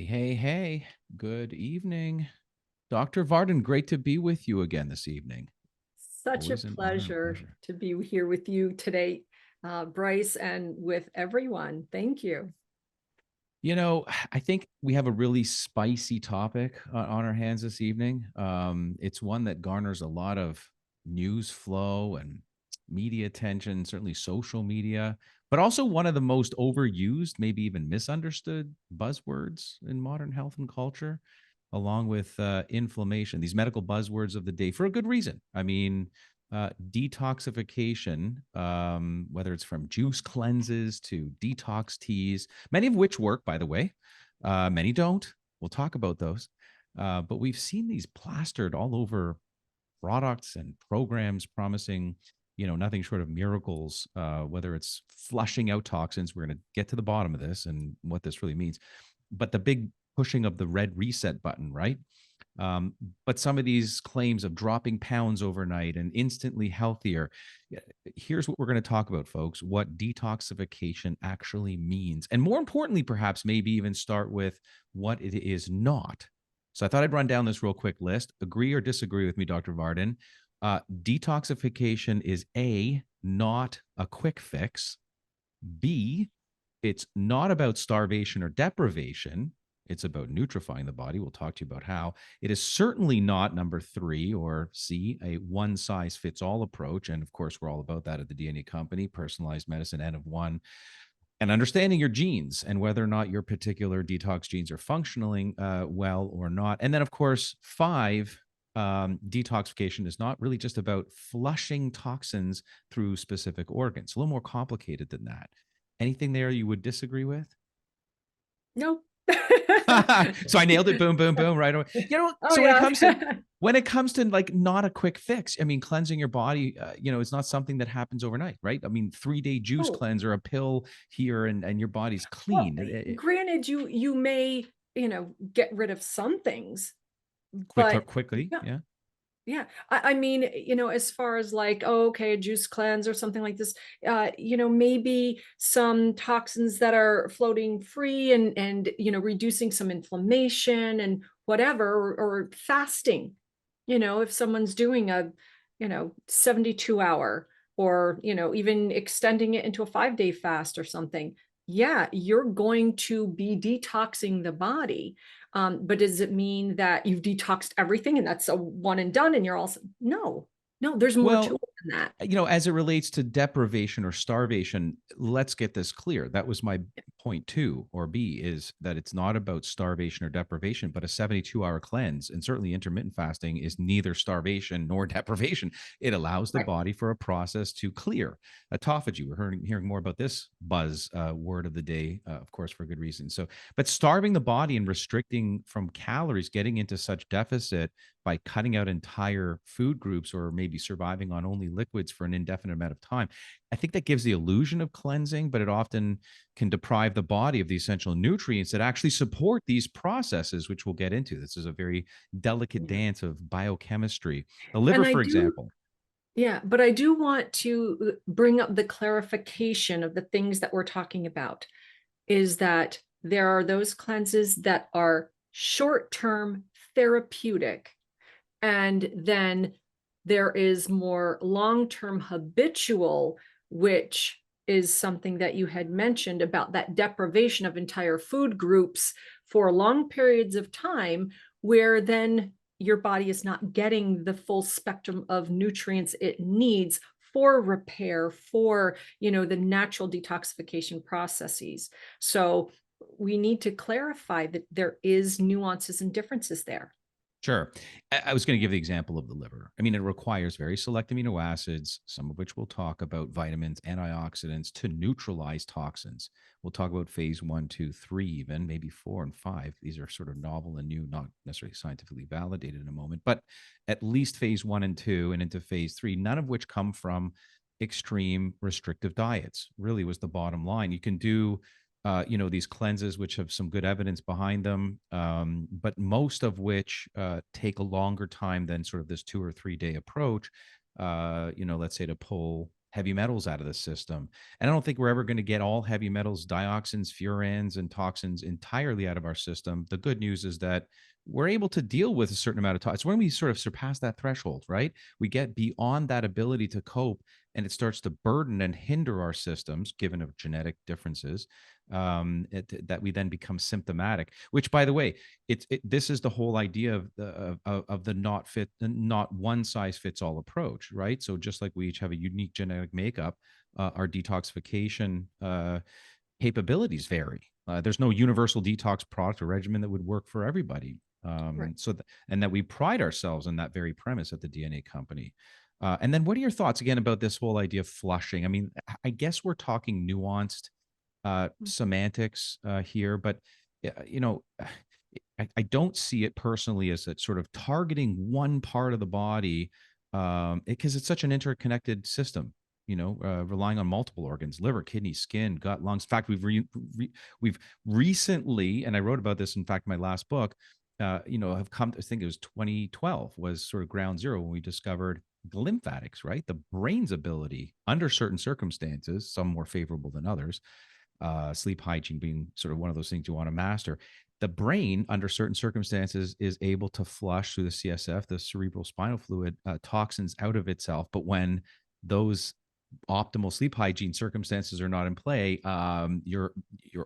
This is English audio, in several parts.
Hey. Good evening. Dr. Varden, great to be with you again this evening. Such a Always an honor and pleasure pleasure. to be here with you today, Bryce, and with everyone. Thank you. I think we have a really spicy topic on our hands this evening. It's one that garners a lot of news flow and media attention, certainly social media, but also one of the most overused, maybe even misunderstood buzzwords in modern health and culture, along with inflammation, these medical buzzwords of the day for a good reason. I mean, detoxification, whether it's from juice cleanses to detox teas, many of which work, by the way, many don't. We'll talk about those. But we've seen these plastered all over products and programs promising, nothing short of miracles, whether it's flushing out toxins. We're going to get to the bottom of this and what this really means. But the big pushing of the red reset button, right? Um, but some of these claims of dropping pounds overnight and instantly healthier, here's what we're going to talk about, folks, what detoxification actually means. And more importantly, perhaps maybe even start with what it is not. So I thought I'd run down this real quick list. Agree or disagree with me, Dr. Varden? Detoxification is A, not a quick fix. B, it's not about starvation or deprivation. It's about nutrifying the body. We'll talk to you about how. It is certainly not number three or C, a one size fits all approach. And of course, we're all about that at the DNA company, personalized medicine, N of one, and understanding your genes and whether or not your particular detox genes are functioning well or not. And then, of course, five, detoxification is not really just about flushing toxins through specific organs. A little more complicated than that. Anything there you would disagree with? No. So I nailed it. Boom, boom, boom. Right away. Oh So yeah. when it comes to like not a quick fix, I mean, cleansing your body, it's not something that happens overnight, right? I mean, 3-day juice Oh, cleanse or a pill here and your body's well, clean. granted, you may, get rid of some things, but Quickly. yeah, Yeah. yeah. I mean, as far as like, oh, okay, a juice cleanse or something like this, maybe some toxins that are floating free and reducing some inflammation and whatever, or fasting. If someone's doing a, 72 hour, or, even extending it into a 5-day fast or something, yeah, you're going to be detoxing the body. But does it mean that you've detoxed everything and that's a one and done and you're also, no, no, there's more to Well, it than that. as it relates to deprivation or starvation, let's get this clear. That was my point two, or B, is that it's not about starvation or deprivation, but a 72-hour cleanse. And certainly intermittent fasting is neither starvation nor deprivation. It allows the Right. body for a process to clear autophagy. We're hearing more about this buzz word of the day, of course, for good reason. So, but starving the body and restricting from calories, getting into such deficit by cutting out entire food groups or maybe surviving on only liquids for an indefinite amount of time. I think that gives the illusion of cleansing, but it often can deprive the body of the essential nutrients that actually support these processes, which we'll get into. This is a very delicate Yeah. dance of biochemistry. The liver, And I for do, example. yeah, but I do want to bring up the clarification of the things that we're talking about, is that there are those cleanses that are short-term therapeutic. And then there is more long-term habitual, which is something that you had mentioned about that deprivation of entire food groups for long periods of time, where then your body is not getting the full spectrum of nutrients it needs for repair, for the natural detoxification processes. So we need to clarify that there is nuances and differences there. Sure. I was going to give the example of the liver. I mean, it requires very select amino acids, some of which we'll talk about, vitamins, antioxidants to neutralize toxins. We'll talk about phase one, two, three, even maybe four and five. These are sort of novel and new, not necessarily scientifically validated in a moment, but at least phase one and two and into phase three, none of which come from extreme restrictive diets, really was the bottom line. You can do these cleanses, which have some good evidence behind them, but most of which take a longer time than sort of this 2 or 3 day approach. Let's say to pull heavy metals out of the system. And I don't think we're ever going to get all heavy metals, dioxins, furans, and toxins entirely out of our system. The good news is that we're able to deal with a certain amount of toxins. It's when we sort of surpass that threshold, right? We get beyond that ability to cope, and it starts to burden and hinder our systems, given of genetic differences, that we then become symptomatic. Which, by the way, this is the whole idea of the not one size fits all approach, right? So just like we each have a unique genetic makeup, our detoxification capabilities vary. There's no universal detox product or regimen that would work for everybody. Right. And that we pride ourselves on that very premise at the DNA company. And then what are your thoughts again about this whole idea of flushing? I mean, I guess we're talking nuanced semantics here, but you know, I don't see it personally as it sort of targeting one part of the body, because it's such an interconnected system. Relying on multiple organs: liver, kidney, skin, gut, lungs. In fact, we've recently, and I wrote about this in fact in my last book. Have come. I think it was 2012 was sort of ground zero when we discovered the lymphatics, right? The brain's ability under certain circumstances, some more favorable than others, sleep hygiene being sort of one of those things you want to master. The brain, under certain circumstances, is able to flush through the CSF, the cerebral spinal fluid, toxins out of itself. But when those optimal sleep hygiene circumstances are not in play, you're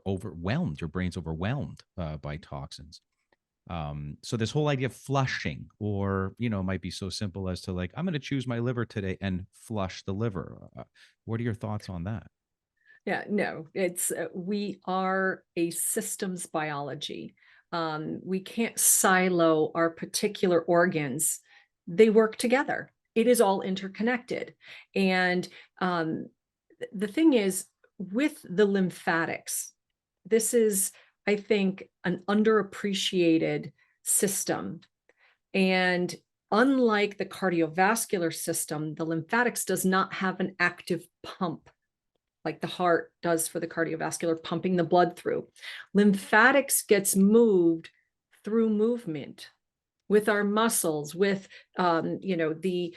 overwhelmed. Your brain's overwhelmed by toxins. So this whole idea of flushing, or might be so simple as to, like, I'm going to choose my liver today and flush the liver. What are your thoughts on that? Yeah, no, it's we are a systems biology. We can't silo our particular organs. They work together. It is all interconnected. And the thing is, with the lymphatics, this is, I think, an underappreciated system. And unlike the cardiovascular system, the lymphatics does not have an active pump like the heart does for the cardiovascular, pumping the blood through. Lymphatics gets moved through movement with our muscles, with the,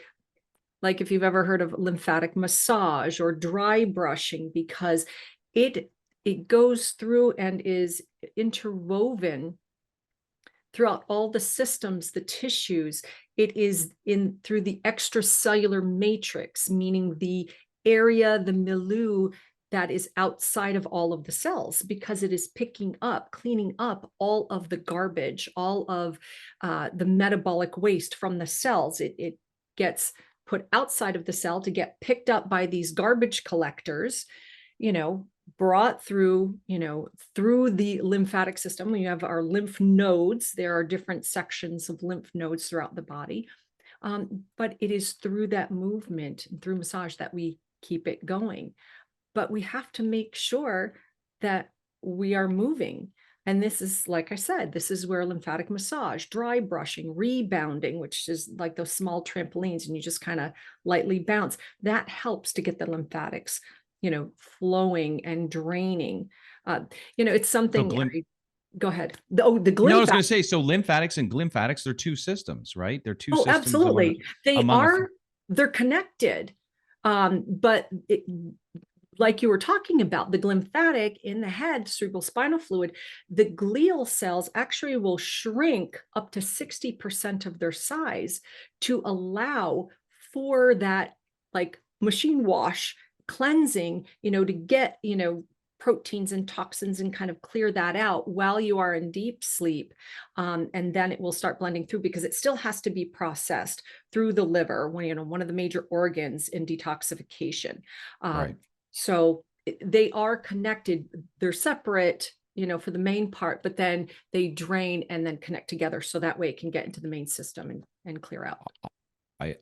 like, if you've ever heard of lymphatic massage or dry brushing, because it goes through and is interwoven throughout all the systems, the tissues. It is in through the extracellular matrix, meaning the area, the milieu that is outside of all of the cells, because it is picking up, cleaning up all of the garbage, all of the metabolic waste from the cells. It gets put outside of the cell to get picked up by these garbage collectors, brought through, through the lymphatic system. We have our lymph nodes. There are different sections of lymph nodes throughout the body. But it is through that movement and through massage that we keep it going. But we have to make sure that we are moving. And this is, like I said, this is where lymphatic massage, dry brushing, rebounding, which is like those small trampolines, and you just kind of lightly bounce, that helps to get the lymphatics, flowing and draining. It's So something. Go ahead. The No, I was glymph. going to say, so lymphatics and glymphatics, they're two systems, right? They're two Oh, systems absolutely. They among a are, they're connected. But like you were talking about, the glymphatic in the head, cerebral spinal fluid, the glial cells actually will shrink up to 60% of their size to allow for that, like, machine wash cleansing, to get, proteins and toxins and kind of clear that out while you are in deep sleep. And then it will start blending through, because it still has to be processed through the liver, one of the major organs in detoxification. right. So they are connected. They're separate, for the main part, but then they drain and then connect together. So that way it can get into the main system and clear out.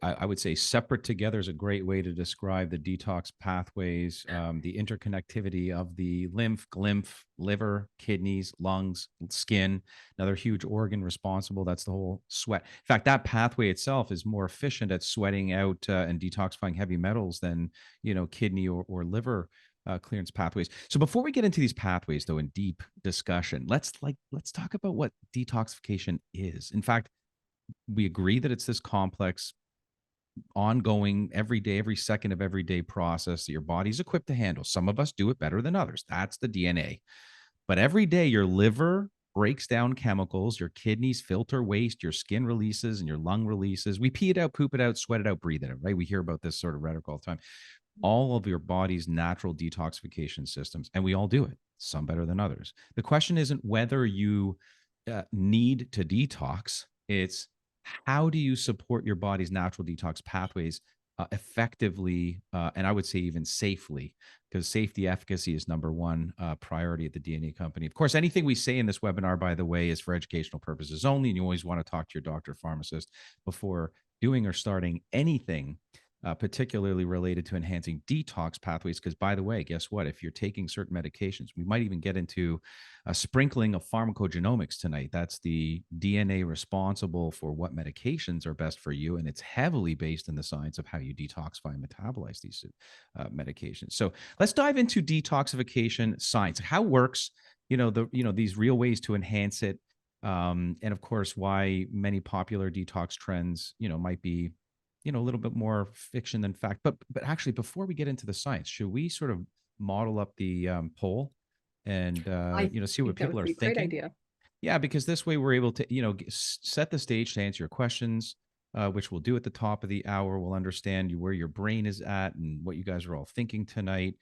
I would say separate together is a great way to describe the detox pathways, the interconnectivity of the glymph, liver, kidneys, lungs, skin, another huge organ responsible. That's the whole sweat. In fact, that pathway itself is more efficient at sweating out and detoxifying heavy metals than, kidney or liver clearance pathways. So before we get into these pathways, though, in deep discussion, let's talk about what detoxification is. In fact, we agree that it's this complex ongoing, every day, every second of everyday process that your body's equipped to handle. Some of us do it better than others. That's the DNA. But every day, your liver breaks down chemicals, your kidneys filter waste, your skin releases, and your lung releases. We pee it out, poop it out, sweat it out, breathe it out, right? We hear about this sort of rhetoric all the time. All of your body's natural detoxification systems, and we all do it, some better than others. The question isn't whether you need to detox, it's how do you support your body's natural detox pathways effectively, and I would say even safely, because safety efficacy is number one priority at the DNA company. Of course, anything we say in this webinar, by the way, is for educational purposes only, and you always want to talk to your doctor or pharmacist before doing or starting anything particularly related to enhancing detox pathways. Because, by the way, guess what? If you're taking certain medications, we might even get into a sprinkling of pharmacogenomics tonight. That's the DNA responsible for what medications are best for you. And it's heavily based in the science of how you detoxify and metabolize these medications. So let's dive into detoxification science. How it works, these real ways to enhance it. And of course, why many popular detox trends, might be a little bit more fiction than fact. But actually, before we get into the science, should we sort of model up the poll and I see what think that people would are be a great thinking? idea. Yeah, because this way we're able to set the stage to answer your questions, which we'll do at the top of the hour. We'll understand where your brain is at and what you guys are all thinking tonight.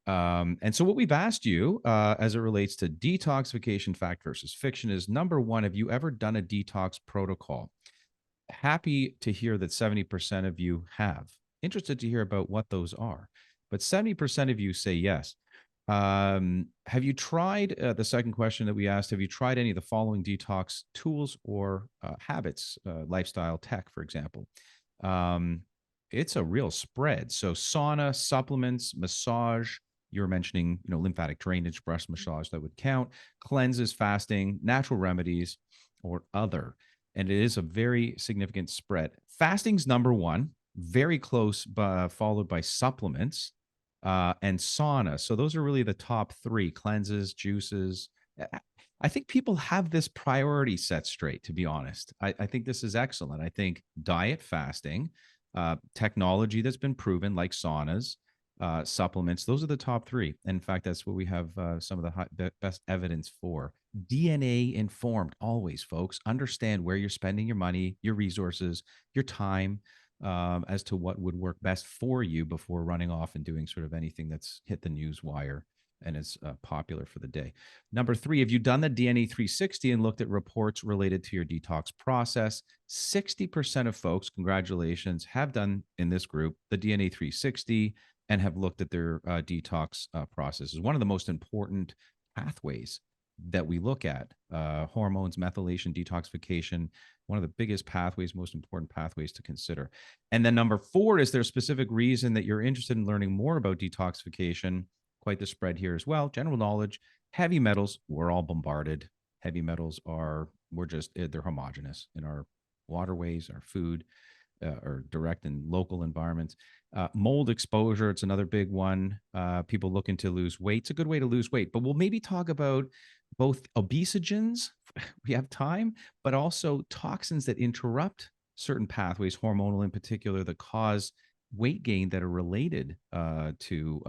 And so what we've asked you as it relates to detoxification fact versus fiction is, number one, have you ever done a detox protocol? Happy to hear that 70% of you have. Interested to hear about what those are. But 70% of you say yes. Have you tried the second question that we asked? Have you tried any of the following detox tools or habits, lifestyle, tech, for example? Um, it's a real spread. So sauna, supplements, massage. You were mentioning, lymphatic drainage, breast massage that would count. Cleanses, fasting, natural remedies, or other. And it is a very significant spread. Fasting's number one, very close, followed by supplements and sauna. So those are really the top three: cleanses, juices. I think people have this priority set straight, to be honest. I think this is excellent. I think diet, fasting, technology that's been proven, like saunas, supplements, those are the top three. In fact, that's what we have some of the best evidence for. DNA informed, always, folks. Understand where you're spending your money, your resources, your time, as to what would work best for you before running off and doing sort of anything that's hit the news wire and is popular for the day. Number three, have you done the DNA 360 and looked at reports related to your detox process? 60% of folks, congratulations, have done in this group the DNA 360 and have looked at their detox processes. One of the most important pathways that we look at, hormones, methylation, detoxification, one of the biggest pathways, most important pathways to consider. And then number four, is there a specific reason that you're interested in learning more about detoxification? Quite the spread here as well. General knowledge, heavy metals, we're all bombarded. Heavy metals they're homogenous in our waterways, our food, or direct and local environments. Mold exposure, it's another big one. People looking to lose weight. It's a good way to lose weight, but we'll maybe talk about both obesogens, we have time, but also toxins that interrupt certain pathways, hormonal in particular, that cause weight gain that are related to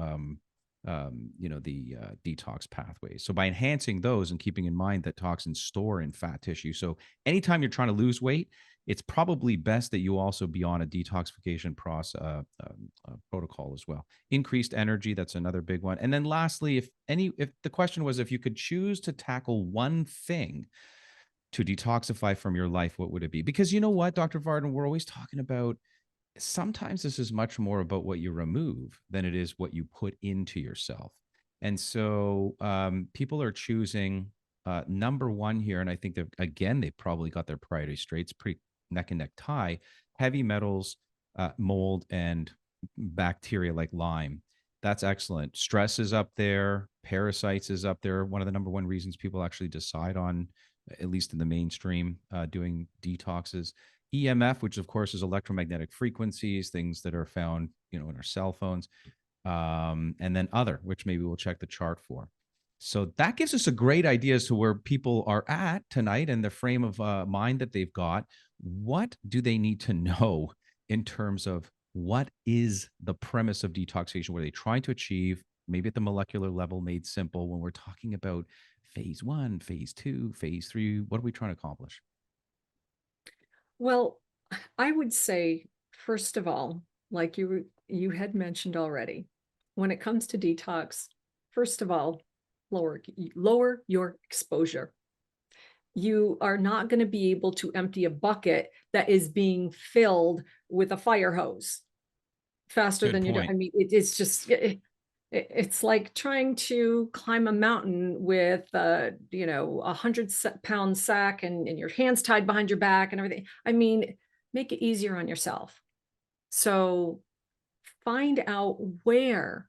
the detox pathways. So by enhancing those and keeping in mind that toxins store in fat tissue. So anytime you're trying to lose weight, it's probably best that you also be on a detoxification protocol as well. Increased energy, that's another big one. And then lastly, if the question was, if you could choose to tackle one thing to detoxify from your life, what would it be? Because you know what, Dr. Varden, we're always talking about, sometimes this is much more about what you remove than it is what you put into yourself. And so people are choosing number one here. And I think that, again, they probably got their priorities straight. It's pretty neck and neck tie: heavy metals, mold, and bacteria like Lyme. That's excellent. Stress is up there. Parasites is up there. One of the number one reasons people actually decide on, at least in the mainstream, doing detoxes. EMF, which of course is electromagnetic frequencies, things that are found, in our cell phones, and then other, which maybe we'll check the chart for. So that gives us a great idea as to where people are at tonight and the frame of mind that they've got. What do they need to know in terms of what is the premise of detoxification? What are they trying to achieve? Maybe at the molecular level, made simple. When we're talking about phase one, phase two, phase three, what are we trying to accomplish? Well, I would say, first of all, like you had mentioned already, when it comes to detox, first of all, lower your exposure. You are not going to be able to empty a bucket that is being filled with a fire hose faster Good than you do. point. I mean, it's just it's like trying to climb a mountain with you know, 100-pound sack and your hands tied behind your back and everything. I mean, make it easier on yourself. So find out where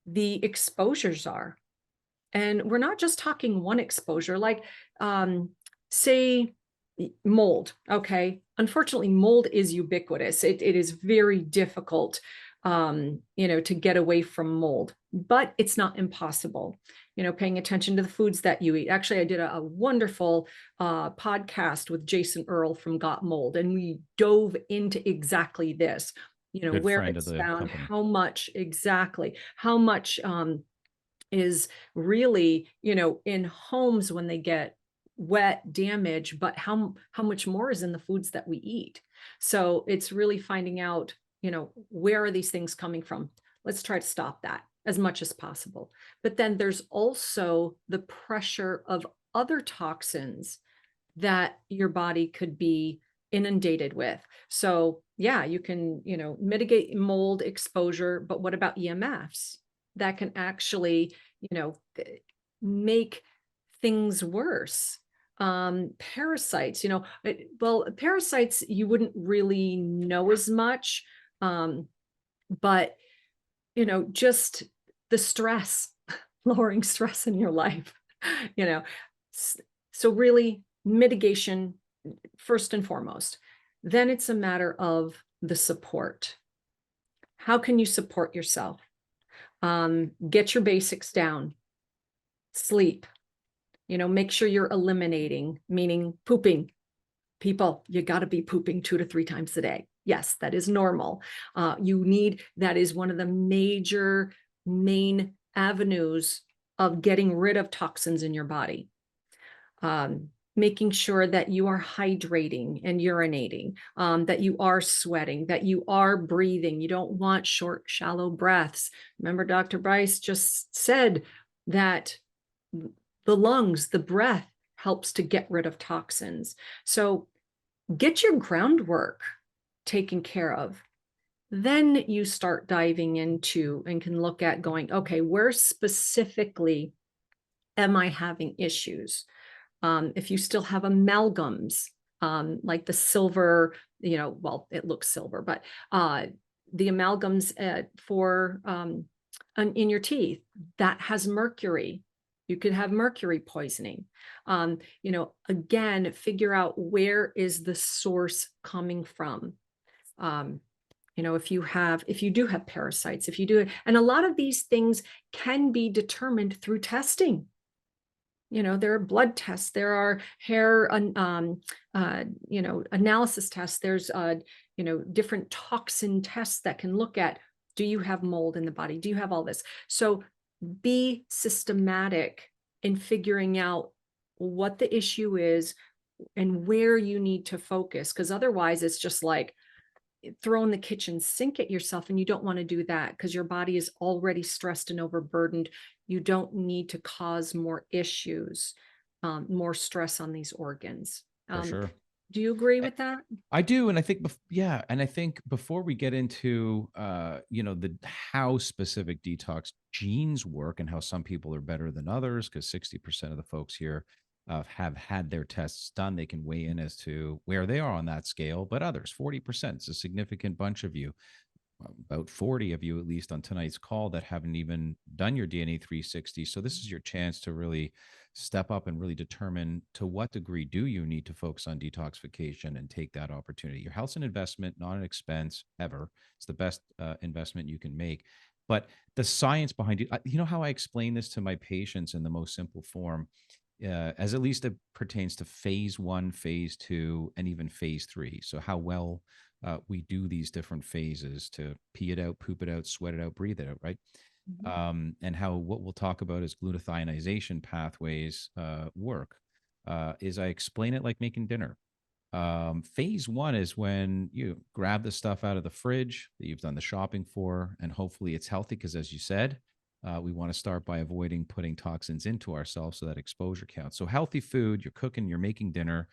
the exposures are. And we're not just talking one exposure, like say mold. Okay. Unfortunately, mold is ubiquitous. It is very difficult, you know, to get away from mold, but it's not impossible. You know, paying attention to the foods that you eat. Actually, I did a wonderful podcast with Jason Earl from Got Mold, and we dove into exactly this. You know, Good where friend of it's the found, company. how much exactly, how much is really, you know, in homes when they get wet damage, but how much more is in the foods that we eat. So it's really finding out, you know, where are these things coming from. Let's try to stop that as much as possible. But then there's also the pressure of other toxins that your body could be inundated with. So yeah, you can, you know, mitigate mold exposure, but what about EMFs that can actually, you know, make things worse? Parasites, you know, well, parasites you wouldn't really know as much, but you know, just the stress, lowering stress in your life, you know. So really mitigation first and foremost. Then it's a matter of the support. How can you support yourself? Get your basics down, sleep, you know, make sure you're eliminating, meaning pooping. People, you got to be pooping 2 to 3 times a day. Yes, that is normal. That is one of the major main avenues of getting rid of toxins in your body. Making sure that you are hydrating and urinating, that you are sweating, that you are breathing. You don't want short, shallow breaths. Remember, Dr. Bryce just said that the lungs, the breath helps to get rid of toxins. So get your groundwork taken care of. Then you start diving into and can look at going, okay, where specifically am I having issues? If you still have amalgams, like the silver, you know, well, it looks silver, but the amalgams for in your teeth, that has mercury. You could have mercury poisoning. You know, again, figure out where is the source coming from. You know, if you do have parasites, if you do, and a lot of these things can be determined through testing. You know, there are blood tests, there are hair, you know, analysis tests. There's, you know, different toxin tests that can look at, do you have mold in the body? Do you have all this? So be systematic in figuring out what the issue is and where you need to focus. Because otherwise it's just like throwing the kitchen sink at yourself, and you don't want to do that because your body is already stressed and overburdened. You don't need to cause more issues, more stress on these organs. For sure. Do you agree I with that? I do, and I think, yeah, and I think before we get into, you know, the how specific detox genes work and how some people are better than others, because 60% of the folks here have had their tests done, they can weigh in as to where they are on that scale. But others, 40%, is a significant bunch of you, about 40 of you at least on tonight's call, that haven't even done your DNA 360. So this is your chance to really step up and really determine to what degree do you need to focus on detoxification and take that opportunity. Your health's an investment, not an expense ever. It's the best investment you can make. But the science behind it, you know how I explain this to my patients in the most simple form, as at least it pertains to phase one, phase two, and even phase three. So how well we do these different phases to pee it out, poop it out, sweat it out, breathe it out, right? Mhm. And how what we'll talk about is glutathionization pathways work. Is I explain it like making dinner. Phase one is when you grab the stuff out of the fridge that you've done the shopping for, and hopefully it's healthy. Because as you said, we want to start by avoiding putting toxins into ourselves so that exposure counts. So healthy food, you're cooking, you're making dinner,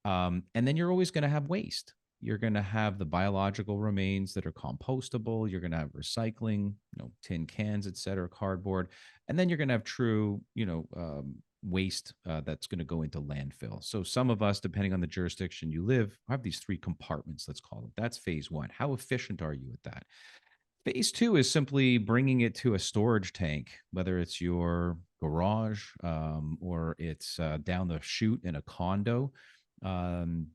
and then you're always going to have waste. You're going to have the biological remains that are compostable. You're going to have recycling, tin cans, et cetera, cardboard, and then you're going to have true, waste that's going to go into landfill. So some of us, depending on the jurisdiction you live, have these three compartments. Let's call it. That's phase one. How efficient are you at that? Phase two is simply bringing it to a storage tank, whether it's your garage or it's down the chute in a condo.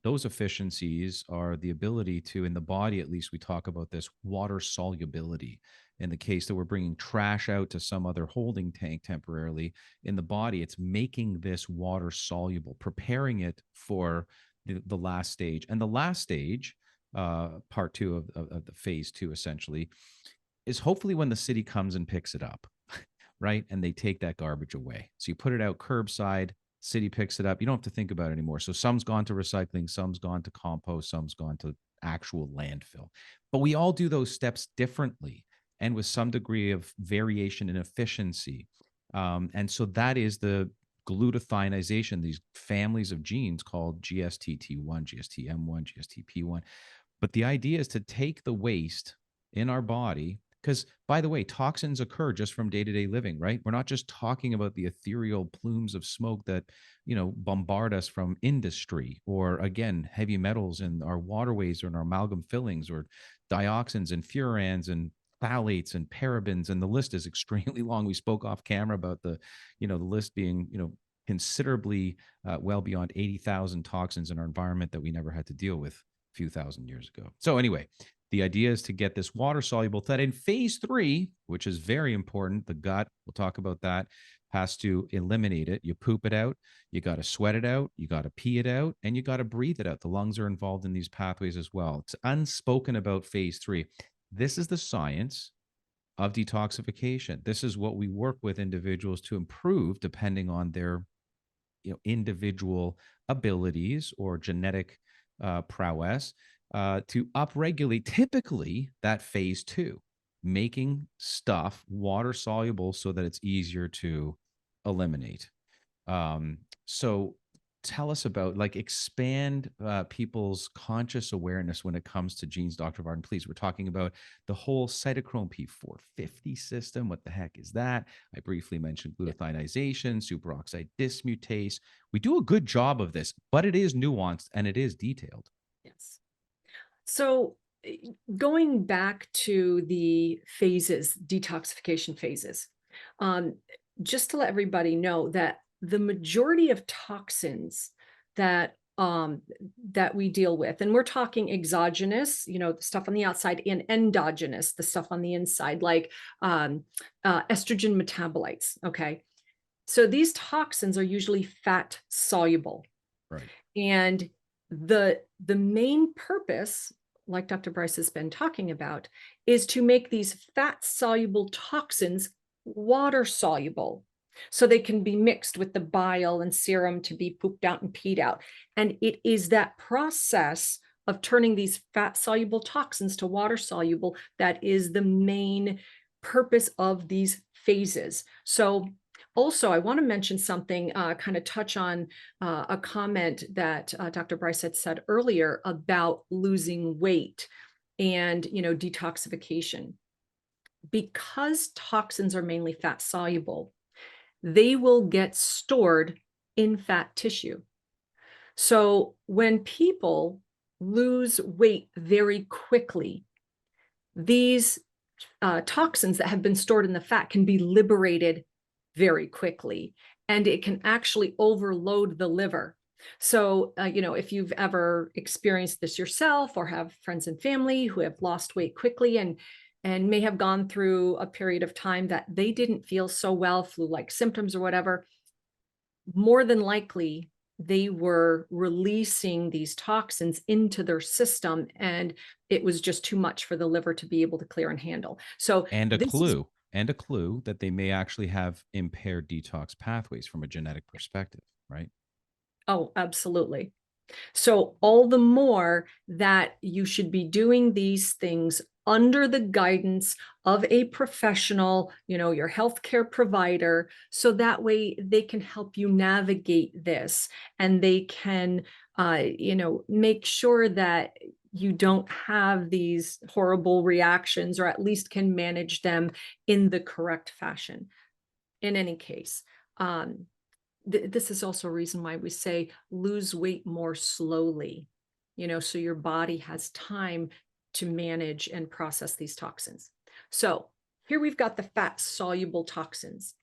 Those efficiencies are the ability to, in the body at least, we talk about this water solubility. In the case that we're bringing trash out to some other holding tank temporarily, in the body, it's making this water soluble, preparing it for the last stage. And the last stage, part two of the phase two, essentially, is hopefully when the city comes and picks it up, right? And they take that garbage away. So you put it out curbside, city picks it up. You don't have to think about it anymore. So some's gone to recycling, some's gone to compost, some's gone to actual landfill. But we all do those steps differently and with some degree of variation in efficiency. And so that is the glutathionization, these families of genes called GSTT1, GSTM1, GSTP1. But the idea is to take the waste in our body, because by the way, toxins occur just from day-to-day living, right? We're not just talking about the ethereal plumes of smoke that, bombard us from industry, or again, heavy metals in our waterways or in our amalgam fillings, or dioxins and furans and phthalates and parabens, and the list is extremely long. We spoke off camera about the list being, considerably well beyond 80,000 toxins in our environment that we never had to deal with a few thousand years ago. So anyway, the idea is to get this water soluble that in phase three, which is very important, the gut, we'll talk about that, has to eliminate it. You poop it out, you got to sweat it out, you got to pee it out, and you got to breathe it out. The lungs are involved in these pathways as well. It's unspoken about phase three. This is the science of detoxification. This is what we work with individuals to improve depending on their individual abilities or genetic prowess to upregulate typically that phase two, making stuff water soluble so that it's easier to eliminate. So tell us about, like, expand people's conscious awareness when it comes to genes, Dr. Varden, please. We're talking about the whole cytochrome P450 system. What the heck is that? I briefly mentioned glutathionization, superoxide dismutase. We do a good job of this, but it is nuanced and it is detailed. Yes. So going back to the phases, detoxification phases, just to let everybody know that the majority of toxins that that we deal with, and we're talking exogenous, the stuff on the outside, and endogenous, the stuff on the inside, like estrogen metabolites. Okay, so these toxins are usually fat soluble, Right. and the main purpose, like Dr. Bryce has been talking about, is to make these fat soluble toxins water soluble, so they can be mixed with the bile and serum to be pooped out and peed out. And it is that process of turning these fat soluble toxins to water soluble that is the main purpose of these phases. So also, I want to mention something, kind of touch on a comment that Dr. Bryce had said earlier about losing weight and, detoxification. Because toxins are mainly fat soluble, they will get stored in fat tissue. So when people lose weight very quickly, these toxins that have been stored in the fat can be liberated very quickly, and it can actually overload the liver. So, if you've ever experienced this yourself or have friends and family who have lost weight quickly and may have gone through a period of time that they didn't feel so well, flu-like symptoms or whatever, more than likely they were releasing these toxins into their system, and it was just too much for the liver to be able to clear and handle. So And a this is, clue, that they may actually have impaired detox pathways from a genetic perspective, right? oh, absolutely. So all the more that you should be doing these things under the guidance of a professional, your healthcare provider, so that way they can help you navigate this, and they can, make sure that you don't have these horrible reactions, or at least can manage them in the correct fashion. In any case, um, this is also a reason why we say lose weight more slowly, so your body has time to manage and process these toxins. So here we've got the fat soluble toxins.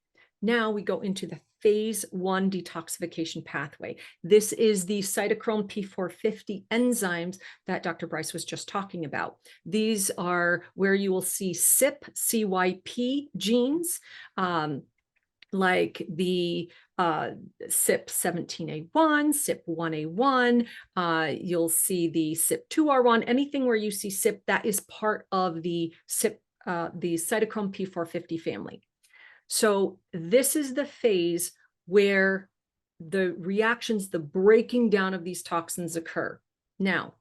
Now we go into the phase 1 detoxification pathway. This is the cytochrome P450 enzymes that Dr. Bryce was just talking about. These are where you will see CYP genes, like the CYP17A1, CYP1A1, you'll see the CYP2R1, anything where you see CYP, that is part of the the cytochrome P450 family. So this is the phase where the reactions, the breaking down of these toxins occur. Now,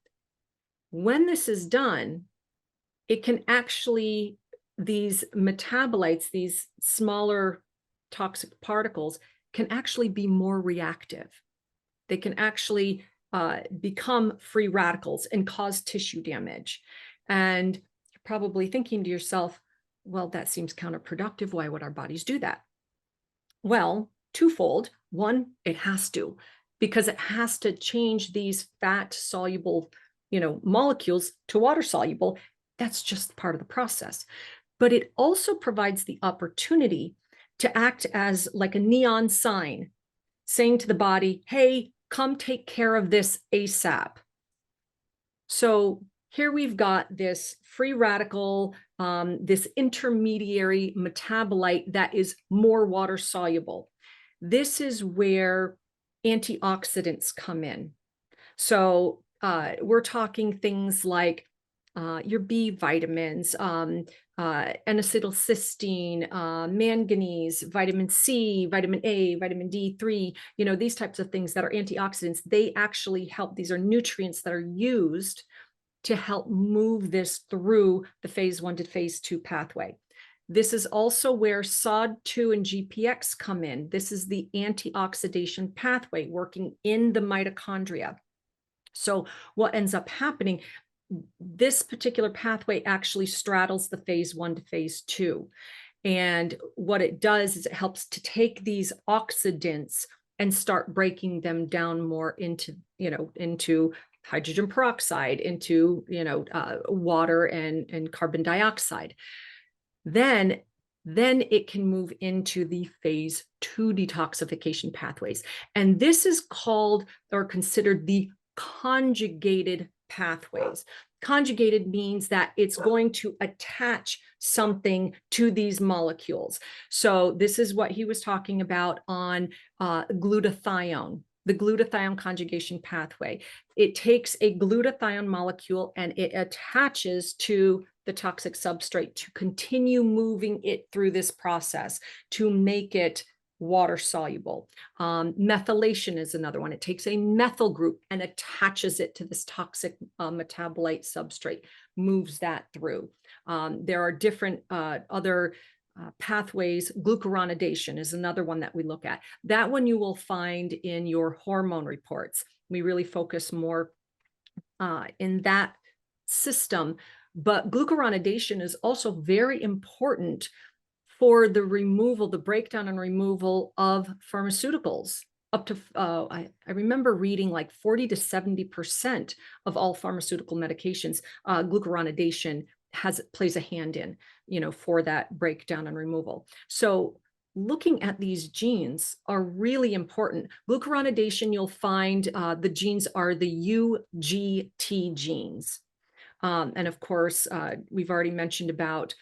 when this is done, it can actually, these metabolites, these smaller toxic particles, can actually be more reactive. They can actually become free radicals and cause tissue damage. And you're probably thinking to yourself, well, that seems counterproductive. Why would our bodies do that? Well, twofold. One, it has to, because it has to change these fat soluble, molecules to water soluble. That's just part of the process. But it also provides the opportunity to act as like a neon sign saying to the body, hey, come take care of this ASAP. So here we've got this free radical, this intermediary metabolite that is more water soluble. This is where antioxidants come in. So we're talking things like your B vitamins, N-acetylcysteine, manganese, vitamin C, vitamin A, vitamin D3, these types of things that are antioxidants. They actually help. These are nutrients that are used to help move this through the phase 1 to phase 2 pathway. This is also where SOD2 and GPX come in. This is the antioxidation pathway working in the mitochondria. So what ends up happening, this particular pathway actually straddles the phase 1 to phase 2. And what it does is it helps to take these oxidants and start breaking them down more into, into hydrogen peroxide, into, water and carbon dioxide. Then it can move into the phase 2 detoxification pathways. And this is called, or considered, the conjugated pathways. Conjugated means that it's going to attach something to these molecules. So this is what he was talking about on glutathione, the glutathione conjugation pathway. It takes a glutathione molecule and it attaches to the toxic substrate to continue moving it through this process to make it water soluble. Methylation is another one. It takes a methyl group and attaches it to this toxic metabolite substrate, moves that through. There are different other pathways. Glucuronidation is another one that we look at. That one you will find in your hormone reports. We really focus more in that system. But glucuronidation is also very important for the removal, the breakdown and removal of pharmaceuticals. Up to, I remember reading like 40 to 70% of all pharmaceutical medications, glucuronidation plays a hand in, for that breakdown and removal. So looking at these genes are really important. Glucuronidation, you'll find the genes are the UGT genes. And of course, we've already mentioned about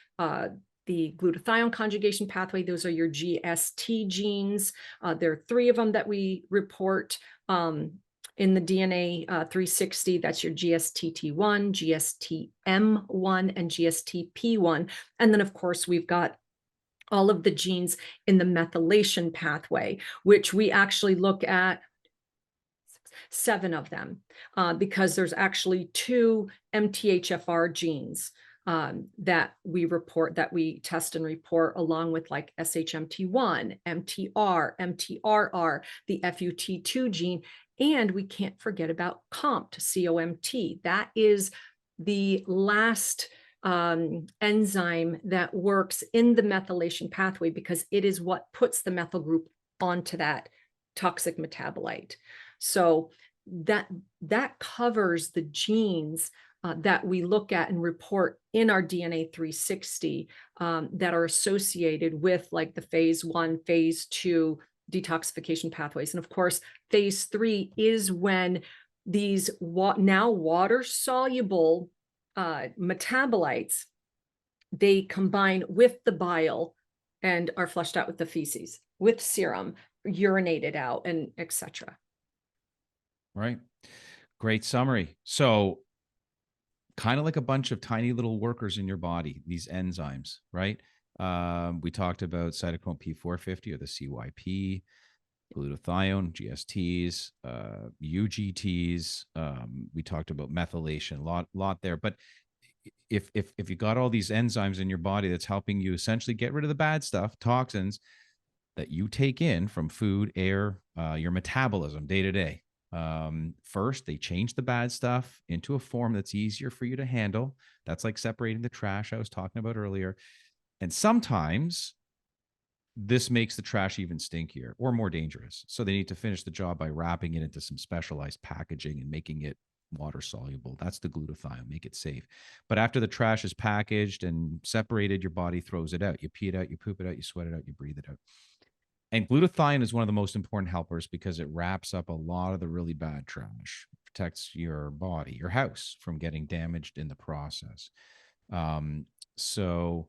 the glutathione conjugation pathway. Those are your GST genes. There are 3 of them that we report in the DNA 360. That's your GSTT1, GSTM1, and GSTP1. And then, of course, we've got all of the genes in the methylation pathway, which we actually look at 7 of them, because there's actually 2 MTHFR genes that we test and report, along with like SHMT1, MTR, MTRR, the FUT2 gene, and we can't forget about COMT. That is the last enzyme that works in the methylation pathway, because it is what puts the methyl group onto that toxic metabolite. So that covers the genes that we look at and report in our DNA 360 that are associated with like the phase 1, phase 2 detoxification pathways. And of course, phase 3 is when these now water soluble metabolites, they combine with the bile and are flushed out with the feces, with serum, urinated out, and etc. Right. Great summary. So kind of like a bunch of tiny little workers in your body, these enzymes, right? We talked about cytochrome P450 or the CYP, glutathione, GSTs, UGTs. We talked about methylation, lot there. But if you got all these enzymes in your body that's helping you essentially get rid of the bad stuff, toxins that you take in from food, air, your metabolism day to day. First, they change the bad stuff into a form that's easier for you to handle. That's like separating the trash I was talking about earlier. And sometimes this makes the trash even stinkier or more dangerous. So they need to finish the job by wrapping it into some specialized packaging and making it water soluble. That's the glutathione, make it safe. But after the trash is packaged and separated, your body throws it out. You pee it out, you poop it out, you sweat it out, you breathe it out. And glutathione is one of the most important helpers because it wraps up a lot of the really bad trash, protects your body, your house from getting damaged in the process. So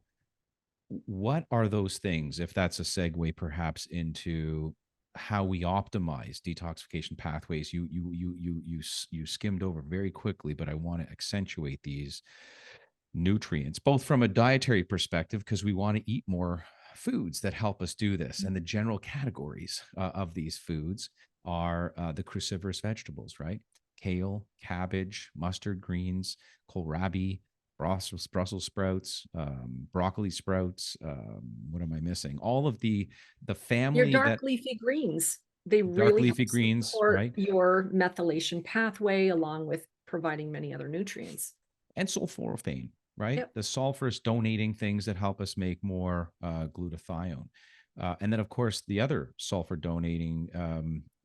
what are those things, if that's a segue perhaps into how we optimize detoxification pathways? You skimmed over very quickly, but I want to accentuate these nutrients, both from a dietary perspective, because we want to eat more foods that help us do this. And the general categories of these foods are the cruciferous vegetables, right? Kale, cabbage, mustard greens, kohlrabi, Brussels sprouts, broccoli sprouts. What am I missing? All of the Your family dark that leafy greens, they dark really help leafy greens, support right? your methylation pathway, along with providing many other nutrients. And sulforaphane, right? Yep. The sulfurous donating things that help us make more glutathione. And then, of course, the other sulfur donating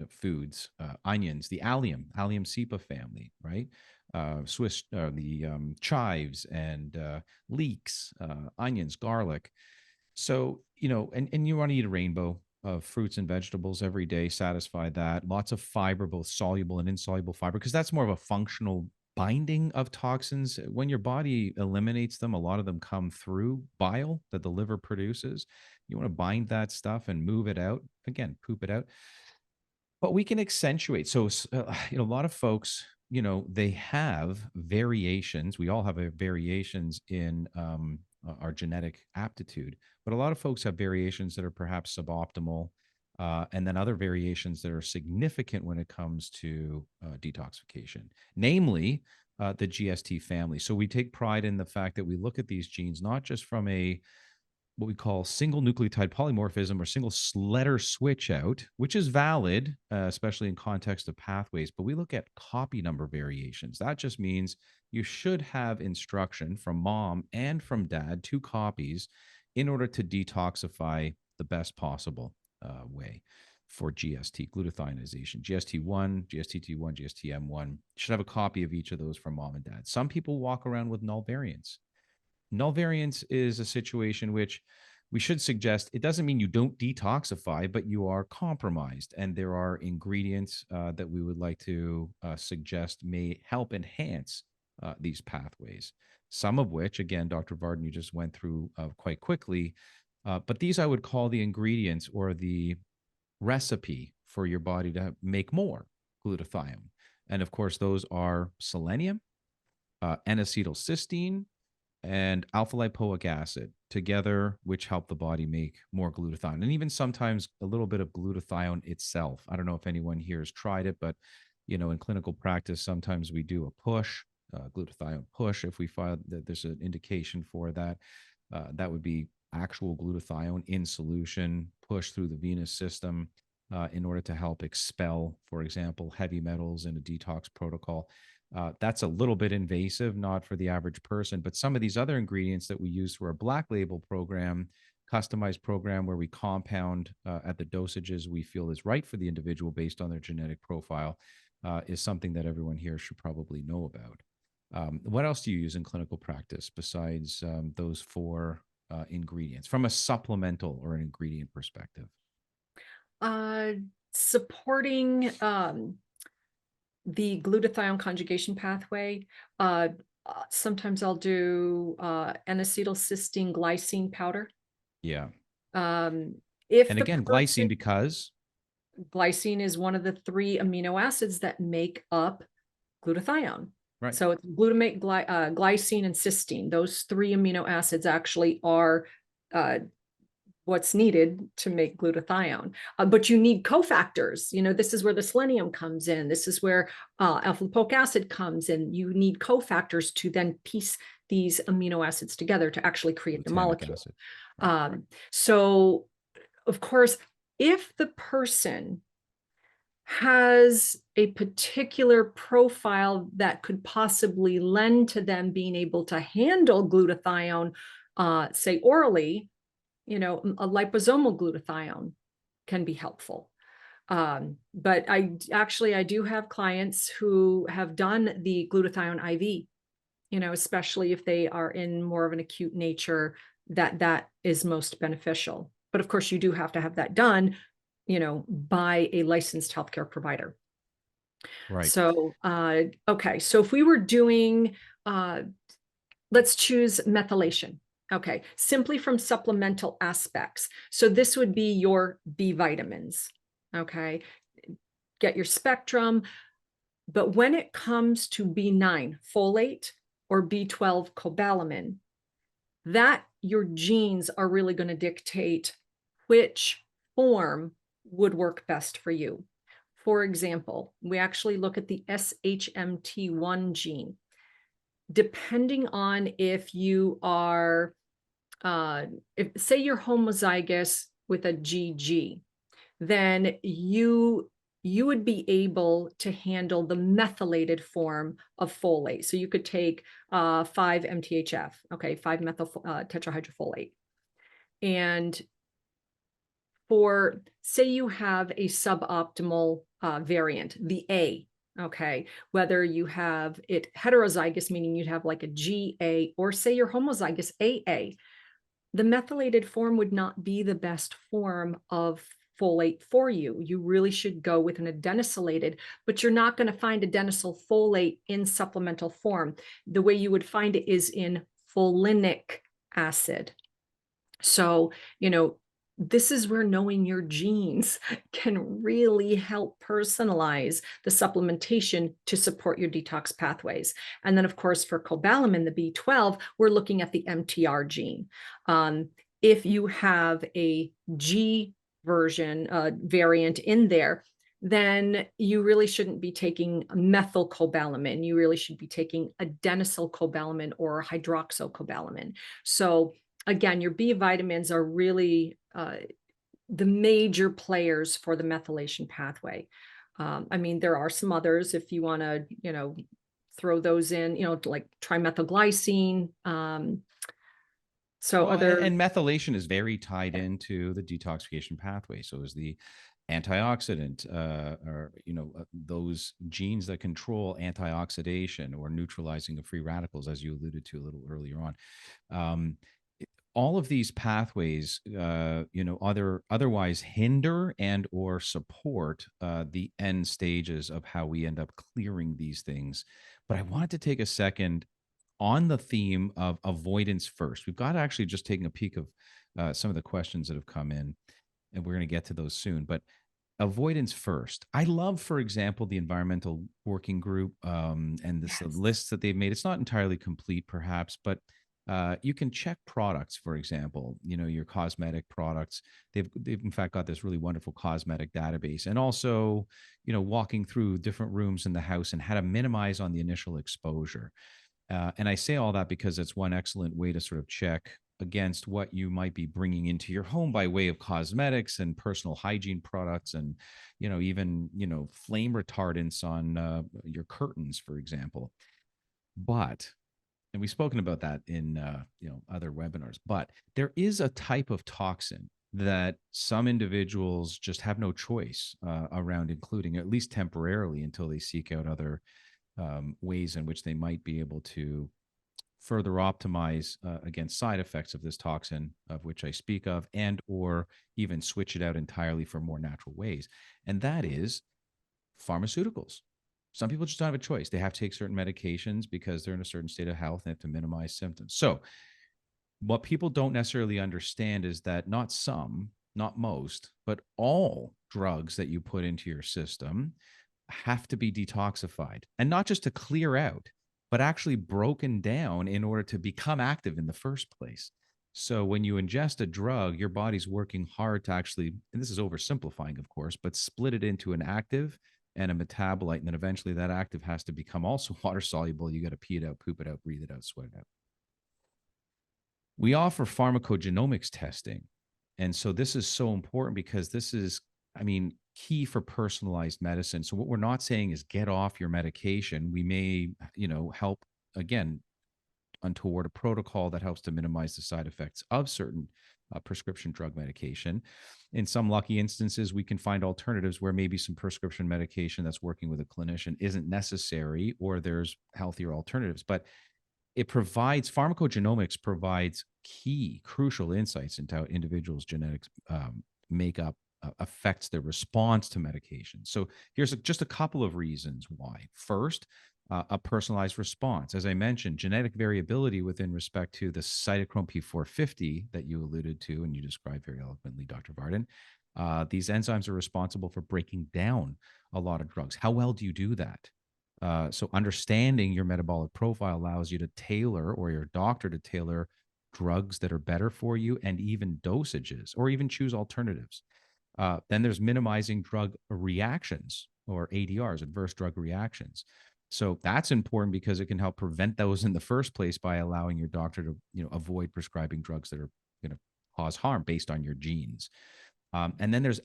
foods, onions, the allium cepa family, right? The chives and leeks, onions, garlic. So, and you want to eat a rainbow of fruits and vegetables every day, satisfy that. Lots of fiber, both soluble and insoluble fiber, because that's more of a functional binding of toxins. When your body eliminates them, a lot of them come through bile that the liver produces. You want to bind that stuff and move it out. Again, poop it out. But we can accentuate. So, a lot of folks, they have variations. We all have variations in our genetic aptitude, but a lot of folks have variations that are perhaps suboptimal, and then other variations that are significant when it comes to detoxification, namely the GST family. So we take pride in the fact that we look at these genes not just from what we call single nucleotide polymorphism or single letter switch out, which is valid, especially in context of pathways, but we look at copy number variations. That just means you should have instruction from mom and from dad, 2 copies, in order to detoxify the best possible way for GST, glutathionization. GST1, GSTT1, GSTM1, you should have a copy of each of those from mom and dad. Some people walk around with null variants. Null variance is a situation which we should suggest it doesn't mean you don't detoxify, but you are compromised. And there are ingredients that we would like to suggest may help enhance these pathways. some of which, again, Dr. Varden, you just went through quite quickly. But these I would call the ingredients or the recipe for your body to make more glutathione. And of course, those are selenium, N-acetylcysteine, and alpha lipoic acid together, which help the body make more glutathione, and even sometimes a little bit of glutathione itself. I don't know if anyone here has tried it, but in clinical practice, sometimes we do a push, glutathione push, if we find that there's an indication for that. That would be actual glutathione in solution, pushed through the venous system in order to help expel, for example, heavy metals in a detox protocol. That's a little bit invasive, not for the average person, but some of these other ingredients that we use through our Black Label program, customized program where we compound at the dosages we feel is right for the individual based on their genetic profile, is something that everyone here should probably know about. What else do you use in clinical practice besides those four ingredients from a supplemental or an ingredient perspective? Uh, Supporting the glutathione conjugation pathway. Sometimes I'll do N-acetylcysteine glycine powder. Yeah. If And the again, glycine person, because, glycine is one of the 3 amino acids that make up glutathione. right. So it's glutamate, glycine, and cysteine. Those 3 amino acids actually are what's needed to make glutathione. But you need cofactors. This is where the selenium comes in. This is where alpha lipoic acid comes in. You need cofactors to then piece these amino acids together to actually create the Glutamic molecule. acid. Right. So, of course, if the person has a particular profile that could possibly lend to them being able to handle glutathione, say orally, a liposomal glutathione can be helpful. But I do have clients who have done the glutathione IV, especially if they are in more of an acute nature, that is most beneficial. But of course, you do have to have that done, by a licensed healthcare provider. Right. So, okay. So if we were doing, let's choose methylation. Okay, simply from supplemental aspects. So this would be your B vitamins. Okay, get your spectrum. But when it comes to B9, folate, or B12, cobalamin, that your genes are really going to dictate which form would work best for you. For example, we actually look at the SHMT1 gene. Depending on if you are if say you're homozygous with a GG, then you would be able to handle the methylated form of folate. So you could take 5-MTHF, okay, 5-methyl tetrahydrofolate. And for say you have a suboptimal variant, the A, okay, whether you have it heterozygous, meaning you'd have like a GA, or say you're homozygous AA, the methylated form would not be the best form of folate for you. You really should go with an adenosylated, but you're not going to find adenosyl folate in supplemental form. The way you would find it is in folinic acid. So, this is where knowing your genes can really help personalize the supplementation to support your detox pathways. And then, of course, for cobalamin, the B12, we're looking at the MTR gene. If you have a G version variant in there, then you really shouldn't be taking methylcobalamin. You really should be taking adenosylcobalamin or hydroxycobalamin. So again, your B vitamins are really the major players for the methylation pathway. I mean, there are some others if you want to, throw those in, like trimethylglycine. So Well, other, and methylation is very tied into the detoxification pathway. So is the antioxidant, or those genes that control antioxidation or neutralizing of free radicals, as you alluded to a little earlier on. All of these pathways, otherwise hinder and or support the end stages of how we end up clearing these things. But I wanted to take a second on the theme of avoidance first, we've got actually just taking a peek of some of the questions that have come in, and we're going to get to those soon. But avoidance first. I love, for example, the environmental working group and this Yes. lists that they've made. It's not entirely complete, perhaps, but you can check products, for example, your cosmetic products. They've in fact got this really wonderful cosmetic database, and also, walking through different rooms in the house and how to minimize on the initial exposure. And I say all that because it's one excellent way to sort of check against what you might be bringing into your home by way of cosmetics and personal hygiene products, and even flame retardants on your curtains, for example. But and we've spoken about that in other webinars. But there is a type of toxin that some individuals just have no choice around including, at least temporarily, until they seek out other ways in which they might be able to further optimize against side effects of this toxin of which I speak of, and or even switch it out entirely for more natural ways. And that is pharmaceuticals. Some people just don't have a choice. They have to take certain medications because they're in a certain state of health and have to minimize symptoms. So what people don't necessarily understand is that not some, not most, but all drugs that you put into your system have to be detoxified, and not just to clear out, but actually broken down in order to become active in the first place. So when you ingest a drug, your body's working hard to actually, and this is oversimplifying, of course, but split it into an active and a metabolite. And then eventually that active has to become also water soluble. You got to pee it out, poop it out, breathe it out, sweat it out. We offer pharmacogenomics testing. And so this is so important because this is, I mean, key for personalized medicine. So what we're not saying is get off your medication. We may, help again untoward a protocol that helps to minimize the side effects of certain prescription drug medication. In some lucky instances, we can find alternatives where maybe some prescription medication that's working with a clinician isn't necessary, or there's healthier alternatives. But pharmacogenomics provides key, crucial insights into how individuals' genetics makeup affects their response to medication. So here's just a couple of reasons why. First, a personalized response. As I mentioned, genetic variability within respect to the cytochrome P450 that you alluded to and you described very eloquently, Dr. Varden. These enzymes are responsible for breaking down a lot of drugs. How well do you do that? So understanding your metabolic profile allows you to tailor, or your doctor to tailor, drugs that are better for you, and even dosages, or even choose alternatives. Then there's minimizing drug reactions, or ADRs, adverse drug reactions. So that's important because it can help prevent those in the first place by allowing your doctor to, avoid prescribing drugs that are going to cause harm based on your genes. And then there's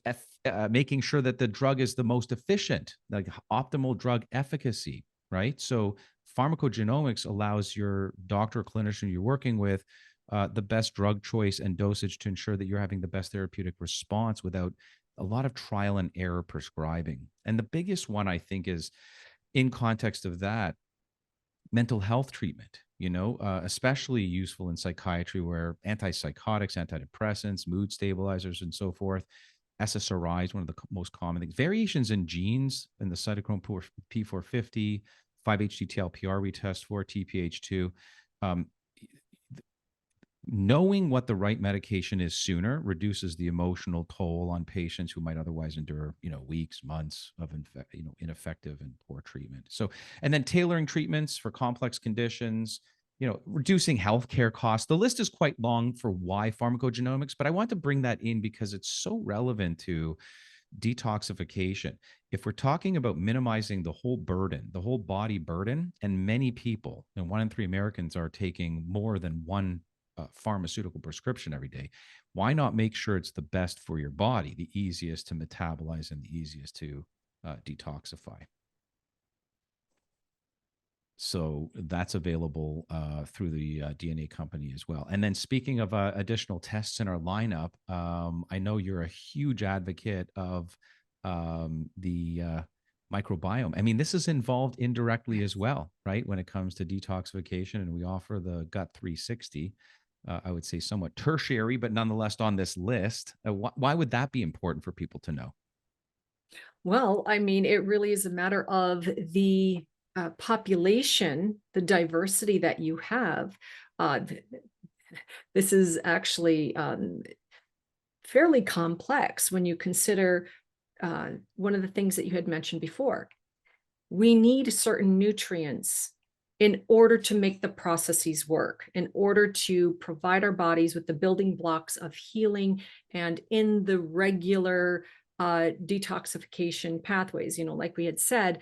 making sure that the drug is the most efficient, like optimal drug efficacy, right? So pharmacogenomics allows your doctor or clinician you're working with the best drug choice and dosage to ensure that you're having the best therapeutic response without a lot of trial and error prescribing. And the biggest one, I think, is in context of that, mental health treatment, especially useful in psychiatry, where antipsychotics, antidepressants, mood stabilizers, and so forth. SSRI is one of the most common things. Variations in genes in the cytochrome P450, 5-HTTL-PR we test for, TPH2. Um, Knowing what the right medication is sooner reduces the emotional toll on patients who might otherwise endure, weeks, months of ineffective and poor treatment. So, and then tailoring treatments for complex conditions, reducing healthcare costs. The list is quite long for why pharmacogenomics, but I want to bring that in because it's so relevant to detoxification. If we're talking about minimizing the whole burden, the whole body burden, and many people, and 1 in 3 Americans are taking more than one pharmaceutical prescription every day, why not make sure it's the best for your body, the easiest to metabolize and the easiest to detoxify? So that's available through the DNA company as well. And then speaking of additional tests in our lineup, I know you're a huge advocate of the microbiome. I mean, this is involved indirectly as well, right? When it comes to detoxification, and we offer the Gut 360. I would say somewhat tertiary, but nonetheless on this list. Why would that be important for people to know? Well, I mean, it really is a matter of the population, the diversity that you have, this is actually fairly complex when you consider one of the things that you had mentioned before. We need certain nutrients in order to make the processes work, in order to provide our bodies with the building blocks of healing and in the regular detoxification pathways. Like we had said,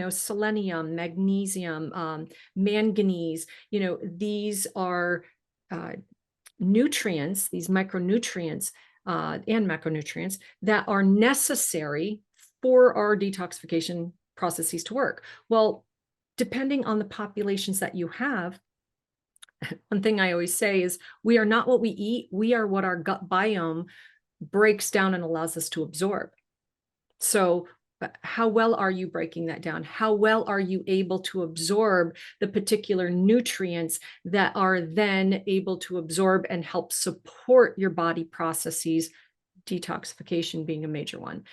selenium, magnesium, manganese, these are nutrients, these micronutrients and macronutrients that are necessary for our detoxification processes to work. Well, depending on the populations that you have, one thing I always say is we are not what we eat, we are what our gut biome breaks down and allows us to absorb. So how well are you breaking that down? How well are you able to absorb the particular nutrients that are then able to absorb and help support your body processes, detoxification being a major one?